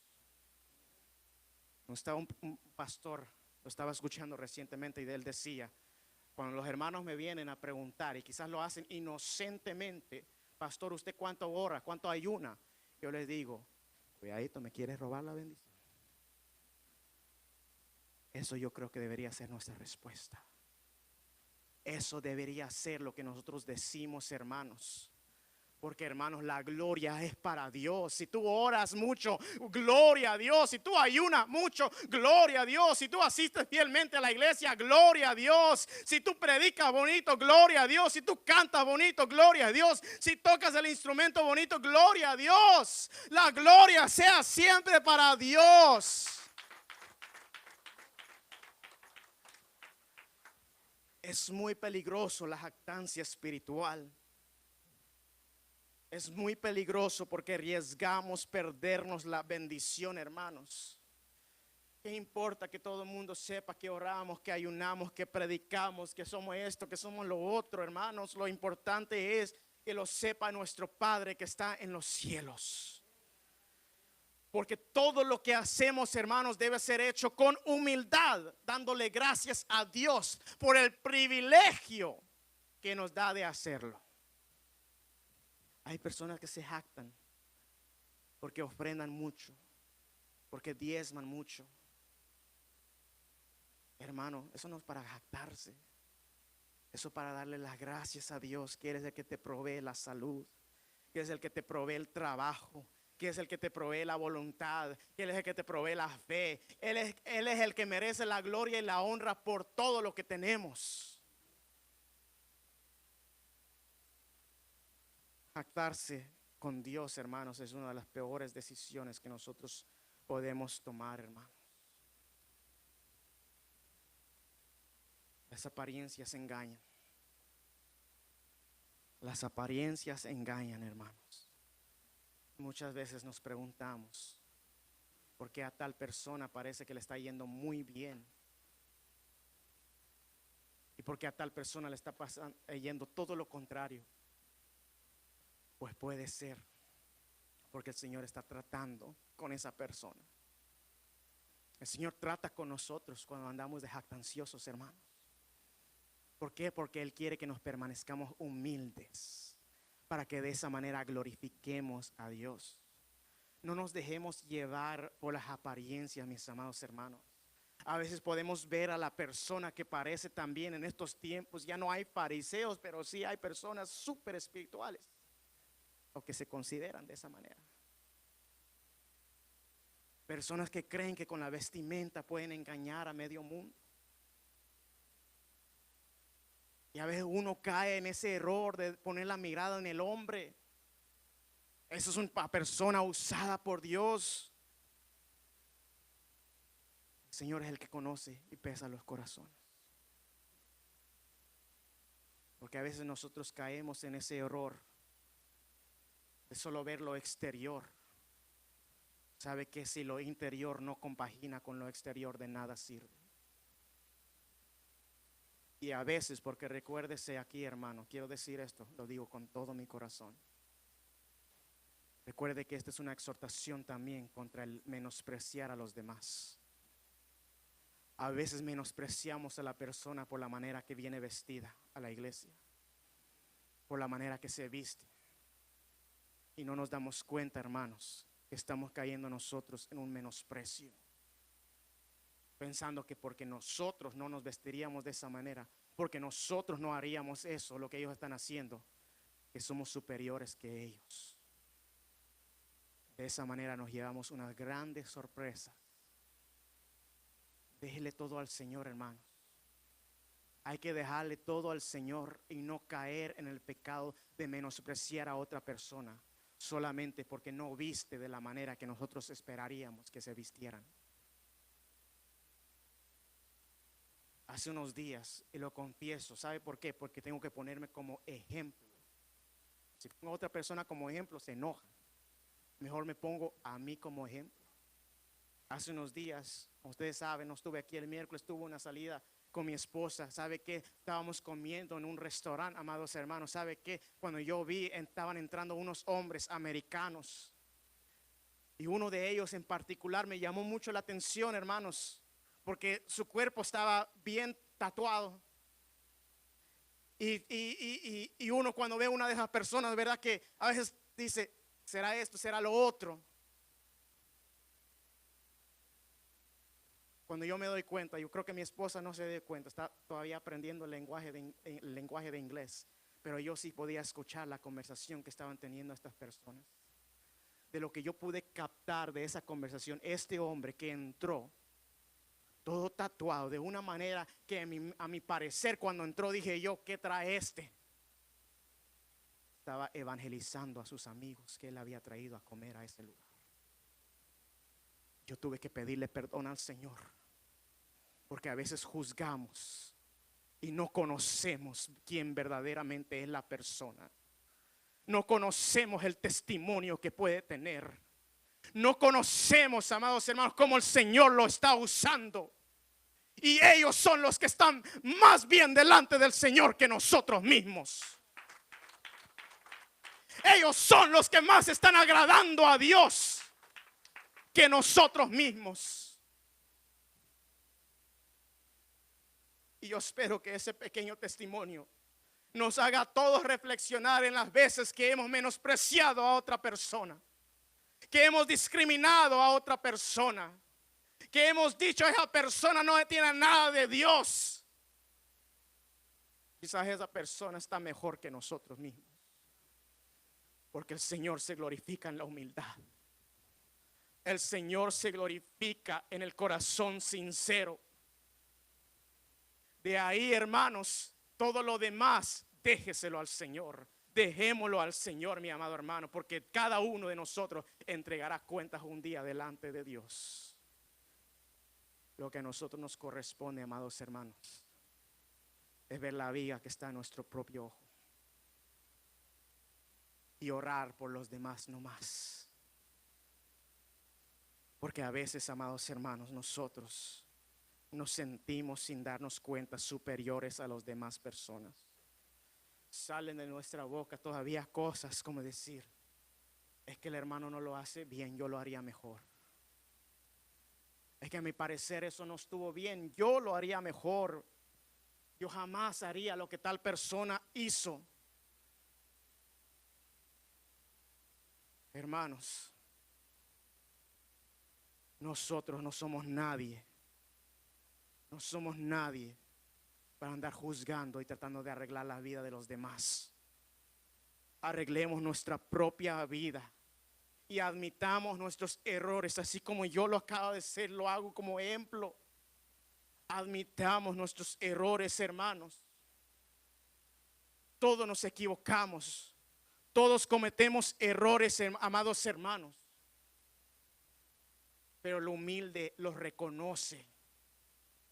Estaba un pastor, lo estaba escuchando recientemente, y él decía, cuando los hermanos me vienen a preguntar, y quizás lo hacen inocentemente, pastor, ¿usted cuánto ora, cuánto ayuna? Yo les digo, cuidadito, ¿me quieres robar la bendición? Eso yo creo que debería ser nuestra respuesta. Eso debería ser lo que nosotros decimos, hermanos. Porque, hermanos, la gloria es para Dios. Si tú oras mucho, gloria a Dios. Si tú ayunas mucho, gloria a Dios. Si tú asistes fielmente a la iglesia, gloria a Dios. Si tú predicas bonito, gloria a Dios. Si tú cantas bonito, gloria a Dios. Si tocas el instrumento bonito, gloria a Dios. La gloria sea siempre para Dios. Es muy peligroso la jactancia espiritual. Es muy peligroso porque arriesgamos perdernos la bendición, hermanos. ¿Qué importa que todo el mundo sepa que oramos, que ayunamos, que predicamos, que somos esto, que somos lo otro, hermanos? Lo importante es que lo sepa nuestro Padre que está en los cielos. Porque todo lo que hacemos, hermanos, debe ser hecho con humildad, dándole gracias a Dios por el privilegio que nos da de hacerlo. Hay personas que se jactan porque ofrendan mucho, porque diezman mucho. Hermano, eso no es para jactarse. Eso es para darle las gracias a Dios, que Él es el que te provee la salud, que es el que te provee el trabajo, que es el que te provee la voluntad, que Él es el que te provee la fe. Él es el que merece la gloria y la honra por todo lo que tenemos. Jactarse con Dios, hermanos, es una de las peores decisiones que nosotros podemos tomar, hermanos. Las apariencias engañan. Las apariencias engañan, hermanos. Muchas veces nos preguntamos por qué a tal persona parece que le está yendo muy bien y por qué a tal persona le está yendo todo lo contrario. Pues puede ser porque el Señor está tratando con esa persona. El Señor trata con nosotros cuando andamos de jactanciosos, hermanos. ¿Por qué? Porque Él quiere que nos permanezcamos humildes para que de esa manera glorifiquemos a Dios. No nos dejemos llevar por las apariencias, mis amados hermanos. A veces podemos ver a la persona que parece también en estos tiempos. Ya no hay fariseos, pero sí hay personas súper espirituales, o que se consideran de esa manera. Personas que creen que con la vestimenta pueden engañar a medio mundo. Y a veces uno cae en ese error de poner la mirada en el hombre. Eso es una persona usada por Dios. El Señor es el que conoce y pesa los corazones. Porque a veces nosotros caemos en ese error de solo ver lo exterior. Sabe que si lo interior no compagina con lo exterior, de nada sirve. Y a veces, porque recuérdese aquí, hermano, quiero decir esto, lo digo con todo mi corazón. Recuerde que esta es una exhortación también contra el menospreciar a los demás. A veces menospreciamos a la persona por la manera que viene vestida a la iglesia, por la manera que se viste. Y no nos damos cuenta, hermanos, que estamos cayendo nosotros en un menosprecio. Pensando que porque nosotros no nos vestiríamos de esa manera, porque nosotros no haríamos eso, lo que ellos están haciendo, que somos superiores que ellos. De esa manera nos llevamos unas grandes sorpresas. Déjele todo al Señor, hermanos. Hay que dejarle todo al Señor y no caer en el pecado de menospreciar a otra persona solamente porque no viste de la manera que nosotros esperaríamos que se vistieran. Hace unos días, y lo confieso, ¿sabe por qué? Porque tengo que ponerme como ejemplo. Si pongo a otra persona como ejemplo, se enoja. Mejor me pongo a mí como ejemplo. Hace unos días, como ustedes saben, no estuve aquí el miércoles, tuve una salida con mi esposa. ¿Sabe qué? Estábamos comiendo en un restaurante, amados hermanos. ¿Sabe qué? Cuando yo vi, estaban entrando unos hombres americanos. Y uno de ellos en particular me llamó mucho la atención, hermanos, porque su cuerpo estaba bien tatuado. Y uno cuando ve a una de esas personas, ¿verdad? Que a veces dice, ¿será esto? ¿Será lo otro? Cuando yo me doy cuenta, yo creo que mi esposa no se dio cuenta, está todavía aprendiendo el lenguaje de inglés, pero yo sí podía escuchar la conversación que estaban teniendo estas personas. De lo que yo pude captar de esa conversación, este hombre que entró todo tatuado de una manera que a mi parecer cuando entró dije yo, ¿qué trae este? Estaba evangelizando a sus amigos que él había traído a comer a ese lugar. Yo tuve que pedirle perdón al Señor, porque a veces juzgamos y no conocemos quién verdaderamente es la persona. No conocemos el testimonio que puede tener. No conocemos, amados hermanos, cómo el Señor lo está usando. Y ellos son los que están más bien delante del Señor que nosotros mismos. Ellos son los que más están agradando a Dios que nosotros mismos. Y yo espero que ese pequeño testimonio nos haga a todos reflexionar en las veces que hemos menospreciado a otra persona, que hemos discriminado a otra persona, que hemos dicho esa persona no tiene nada de Dios. Quizás esa persona está mejor que nosotros mismos, porque el Señor se glorifica en la humildad. El Señor se glorifica en el corazón sincero. De ahí, hermanos, todo lo demás, déjeselo al Señor. Dejémoslo al Señor, mi amado hermano, porque cada uno de nosotros entregará cuentas un día delante de Dios. Lo que a nosotros nos corresponde, amados hermanos, es ver la viga que está en nuestro propio ojo y orar por los demás no más. Porque a veces, amados hermanos, nosotros nos sentimos sin darnos cuenta superiores a las demás personas. Salen de nuestra boca todavía cosas como decir, es que el hermano no lo hace bien, yo lo haría mejor. Es que a mi parecer eso no estuvo bien, yo lo haría mejor. Yo jamás haría lo que tal persona hizo. Hermanos, nosotros no somos nadie. No somos nadie para andar juzgando y tratando de arreglar la vida de los demás. Arreglemos nuestra propia vida y admitamos nuestros errores, así como yo lo acabo de decir, lo hago como ejemplo. Admitamos nuestros errores, hermanos. Todos nos equivocamos. Todos cometemos errores, amados hermanos. Pero el humilde los reconoce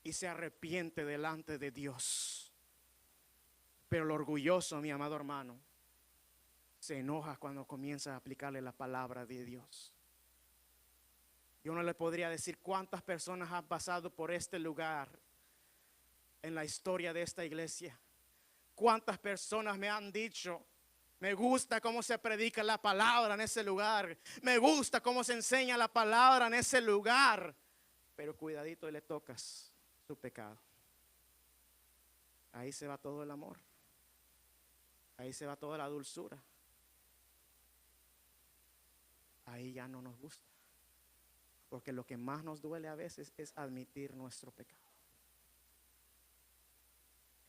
y se arrepiente delante de Dios. Pero el orgulloso, mi amado hermano, se enoja cuando comienza a aplicarle la palabra de Dios. Yo no le podría decir cuántas personas han pasado por este lugar en la historia de esta iglesia. Cuántas personas me han dicho, me gusta cómo se predica la palabra en ese lugar. Me gusta cómo se enseña la palabra en ese lugar. Pero cuidadito y le tocas su pecado. Ahí se va todo el amor. Ahí se va toda la dulzura. Ahí ya no nos gusta. Porque lo que más nos duele a veces es admitir nuestro pecado.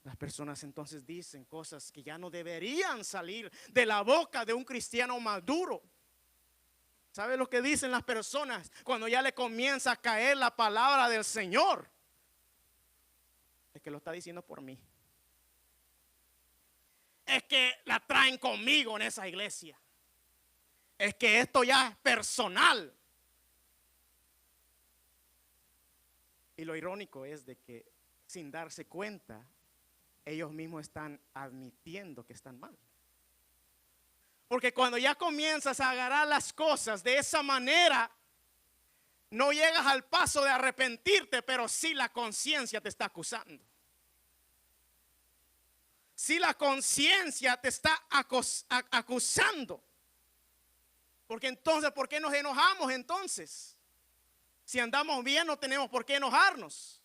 Las personas entonces dicen cosas que ya no deberían salir de la boca de un cristiano maduro. ¿Sabe lo que dicen las personas cuando ya le comienza a caer la palabra del Señor? Es que lo está diciendo por mí. Es que la traen conmigo en esa iglesia. Es que esto ya es personal. Y lo irónico es de que sin darse cuenta, ellos mismos están admitiendo que están mal. Porque cuando ya comienzas a agarrar las cosas de esa manera, no llegas al paso de arrepentirte, pero sí la conciencia te está acusando. Sí la conciencia te está acusando. Porque entonces, ¿por qué nos enojamos entonces? Si andamos bien, no tenemos por qué enojarnos.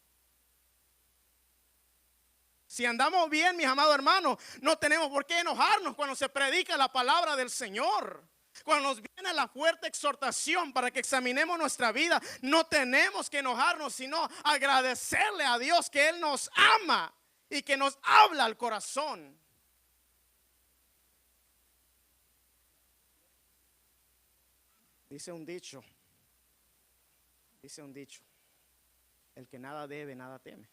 Si andamos bien, mis amados hermanos, no tenemos por qué enojarnos cuando se predica la palabra del Señor. Cuando nos viene la fuerte exhortación para que examinemos nuestra vida, no tenemos que enojarnos, sino agradecerle a Dios que Él nos ama y que nos habla al corazón. Dice un dicho, el que nada debe, nada teme.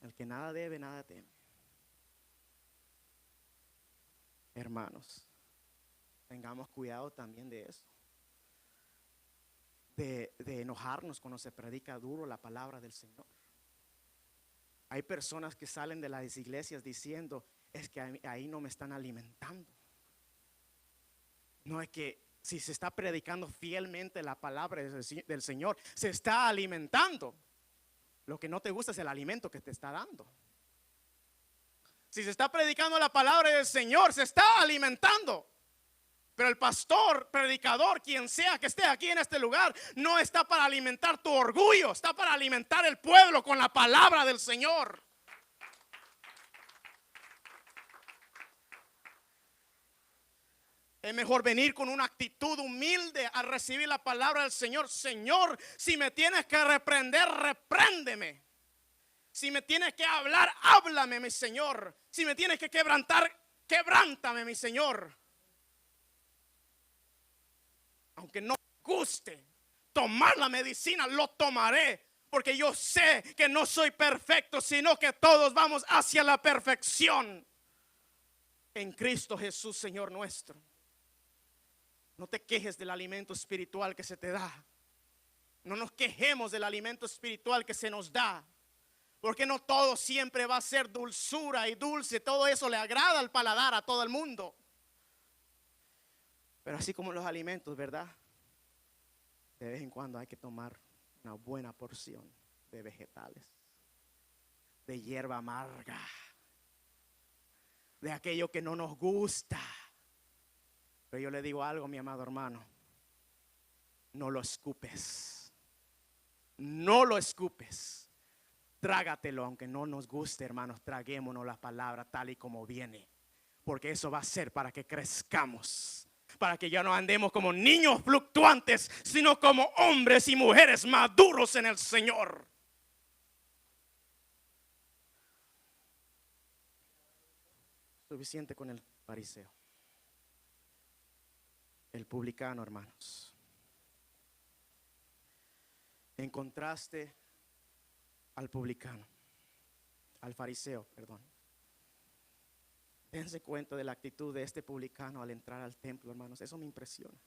El que nada debe, nada teme. Hermanos, tengamos cuidado también de eso. De enojarnos cuando se predica duro la palabra del Señor. Hay personas que salen de las iglesias diciendo, es que ahí no me están alimentando. No, es que si se está predicando fielmente la palabra del Señor, se está alimentando. Lo que no te gusta es el alimento que te está dando. Si se está predicando la palabra del Señor, se está alimentando. Pero el pastor, predicador, quien sea que esté aquí en este lugar, no está para alimentar tu orgullo, está para alimentar el pueblo con la palabra del Señor. Es mejor venir con una actitud humilde a recibir la palabra del Señor. Señor, si me tienes que reprender, repréndeme. Si me tienes que hablar, háblame, mi Señor. Si me tienes que quebrantar, quebrántame, mi Señor. Aunque no me guste tomar la medicina, lo tomaré. Porque yo sé que no soy perfecto, sino que todos vamos hacia la perfección en Cristo Jesús, Señor nuestro. No te quejes del alimento espiritual que se te da. No nos quejemos del alimento espiritual que se nos da. Porque no todo siempre va a ser dulzura y dulce. Todo eso le agrada al paladar a todo el mundo. Pero así como los alimentos, ¿verdad? De vez en cuando hay que tomar una buena porción de vegetales, de hierba amarga, de aquello que no nos gusta. Pero yo le digo algo, mi amado hermano. No lo escupes. No lo escupes. Trágatelo, aunque no nos guste, hermanos. Traguémonos la palabra tal y como viene. Porque eso va a ser para que crezcamos. Para que ya no andemos como niños fluctuantes, sino como hombres y mujeres maduros en el Señor. Suficiente con el fariseo. El publicano, hermanos. En contraste al publicano, al fariseo, perdón. Dense cuenta de la actitud de este publicano al entrar al templo, hermanos. Eso me impresiona.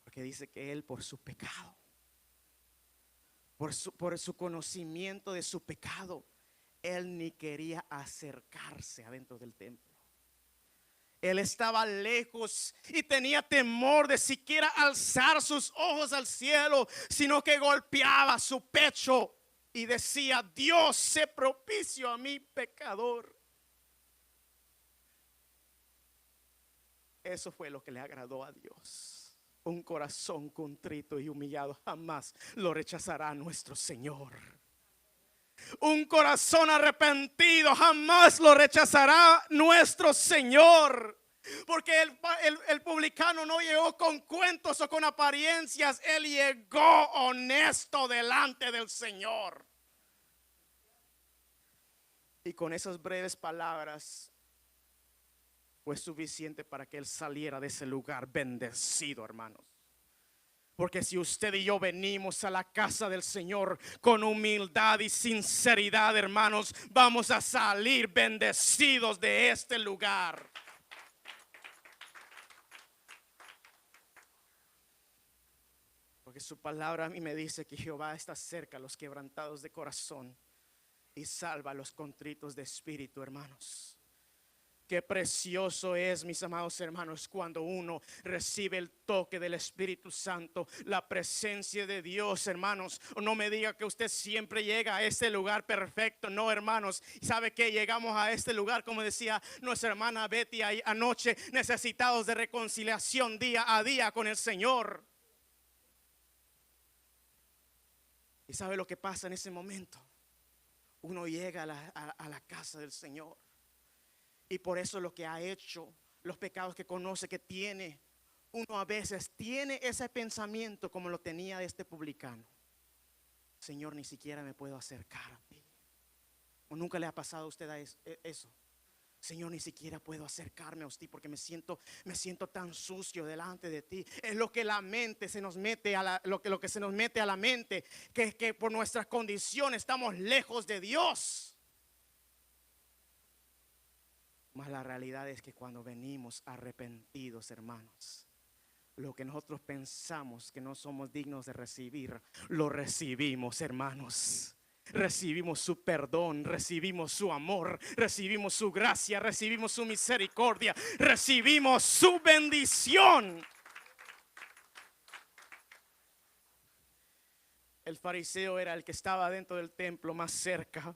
Porque dice que él, por su pecado, por su conocimiento de su pecado, él ni quería acercarse adentro del templo. Él estaba lejos y tenía temor de siquiera alzar sus ojos al cielo, sino que golpeaba su pecho y decía: Dios, sé propicio a mi pecador. Eso fue lo que le agradó a Dios. Un corazón contrito y humillado jamás lo rechazará nuestro Señor. Un corazón arrepentido jamás lo rechazará nuestro Señor. Porque el publicano no llegó con cuentos o con apariencias. Él llegó honesto delante del Señor. Y con esas breves palabras fue suficiente para que él saliera de ese lugar bendecido, hermanos. Porque si usted y yo venimos a la casa del Señor con humildad y sinceridad, hermanos, vamos a salir bendecidos de este lugar. Porque su palabra a mí me dice que Jehová está cerca a los quebrantados de corazón y salva a los contritos de espíritu, hermanos. Qué precioso es, mis amados hermanos, cuando uno recibe el toque del Espíritu Santo, la presencia de Dios, hermanos. No me diga que usted siempre llega a este lugar perfecto. No, hermanos. ¿Sabe qué? Llegamos a este lugar, como decía nuestra hermana Betty anoche, necesitados de reconciliación día a día con el Señor. ¿Y sabe lo que pasa en ese momento? Uno llega a la casa del Señor. Y por eso lo que ha hecho, los pecados que conoce, que tiene, uno a veces tiene ese pensamiento como lo tenía este publicano. Señor, ni siquiera me puedo acercar a ti. ¿O nunca le ha pasado a usted eso? Señor, ni siquiera puedo acercarme a ti porque me siento tan sucio delante de ti. Es lo que la mente se nos mete lo que se nos mete a la mente, que por nuestras condiciones estamos lejos de Dios. Mas la realidad es que cuando venimos arrepentidos, hermanos, lo que nosotros pensamos que no somos dignos de recibir, lo recibimos, hermanos. Recibimos su perdón, recibimos su amor, recibimos su gracia, recibimos su misericordia, recibimos su bendición. El fariseo era el que estaba dentro del templo más cerca.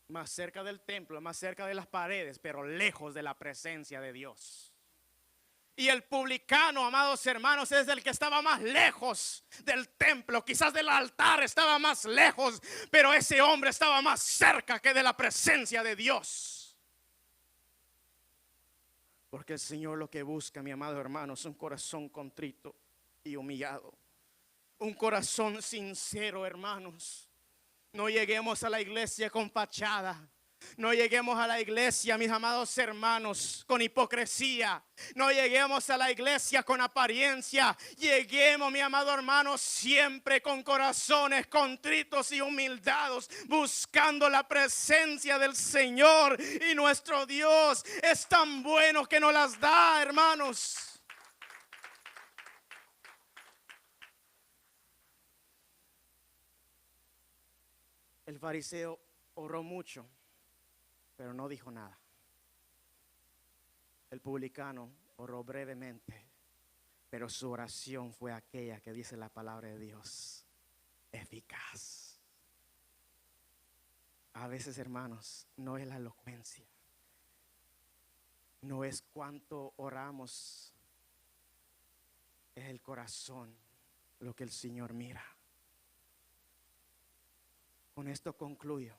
más cerca del templo, más cerca de las paredes, pero lejos de la presencia de Dios. Y el publicano, amados hermanos, es el que estaba más lejos del templo, quizás del altar estaba más lejos, pero ese hombre estaba más cerca que de la presencia de Dios. Porque el Señor lo que busca, mi amado hermano, es un corazón contrito y humillado. Un corazón sincero, hermanos. No lleguemos a la iglesia con fachada. No lleguemos a la iglesia, mis amados hermanos, con hipocresía. No lleguemos a la iglesia con apariencia. Lleguemos, mi amado hermano, siempre con corazones contritos y humildados, buscando la presencia del Señor. Y nuestro Dios es tan bueno que nos las da, hermanos. El fariseo oró mucho, pero no dijo nada. El publicano oró brevemente, pero su oración fue aquella que dice la palabra de Dios, eficaz. A veces, hermanos, no es la elocuencia, no es cuánto oramos, es el corazón lo que el Señor mira. Con esto concluyo.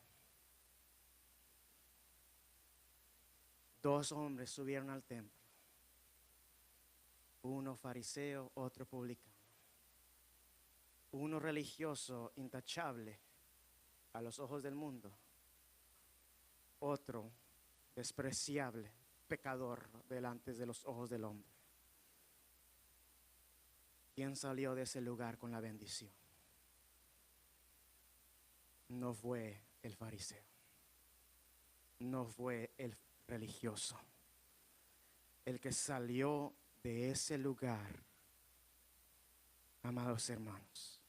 2 hombres subieron al templo, uno fariseo, otro publicano. Uno religioso intachable a los ojos del mundo, otro despreciable, pecador delante de los ojos del hombre. ¿Quién salió de ese lugar con la bendición? No fue el fariseo, no fue el religioso. El que salió de ese lugar, amados hermanos,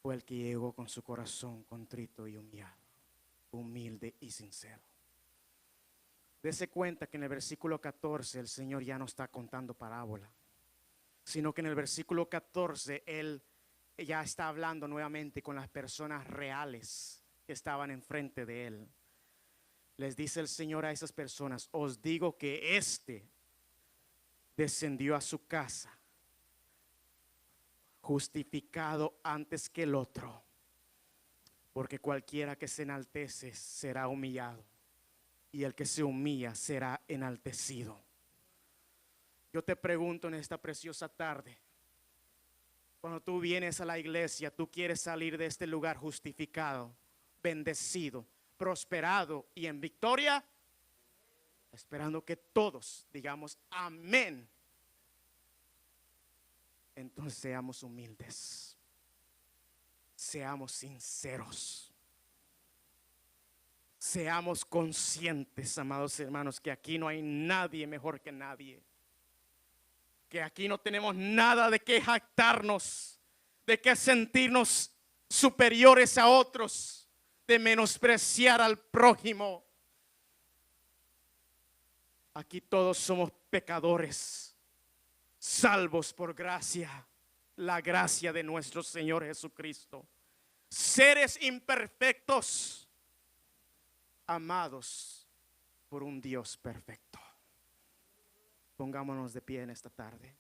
fue el que llegó con su corazón contrito y humillado, humilde y sincero. Dese cuenta que en el versículo 14 el Señor ya no está contando parábola, sino que en el versículo 14 Él ya está hablando nuevamente con las personas reales que estaban enfrente de Él. Les dice el Señor a esas personas: os digo que este descendió a su casa justificado antes que el otro, porque cualquiera que se enaltece será humillado, y el que se humilla será enaltecido. Yo te pregunto en esta preciosa tarde, cuando tú vienes a la iglesia, tú quieres salir de este lugar justificado, bendecido, prosperado y en victoria, esperando que todos digamos amén. Entonces seamos humildes, seamos sinceros, seamos conscientes, amados hermanos, que aquí no hay nadie mejor que nadie, que aquí no tenemos nada de qué jactarnos, de qué sentirnos superiores a otros, de menospreciar al prójimo. Aquí todos somos pecadores, salvos por gracia, la gracia de nuestro Señor Jesucristo. Seres imperfectos, amados por un Dios perfecto. Pongámonos de pie en esta tarde.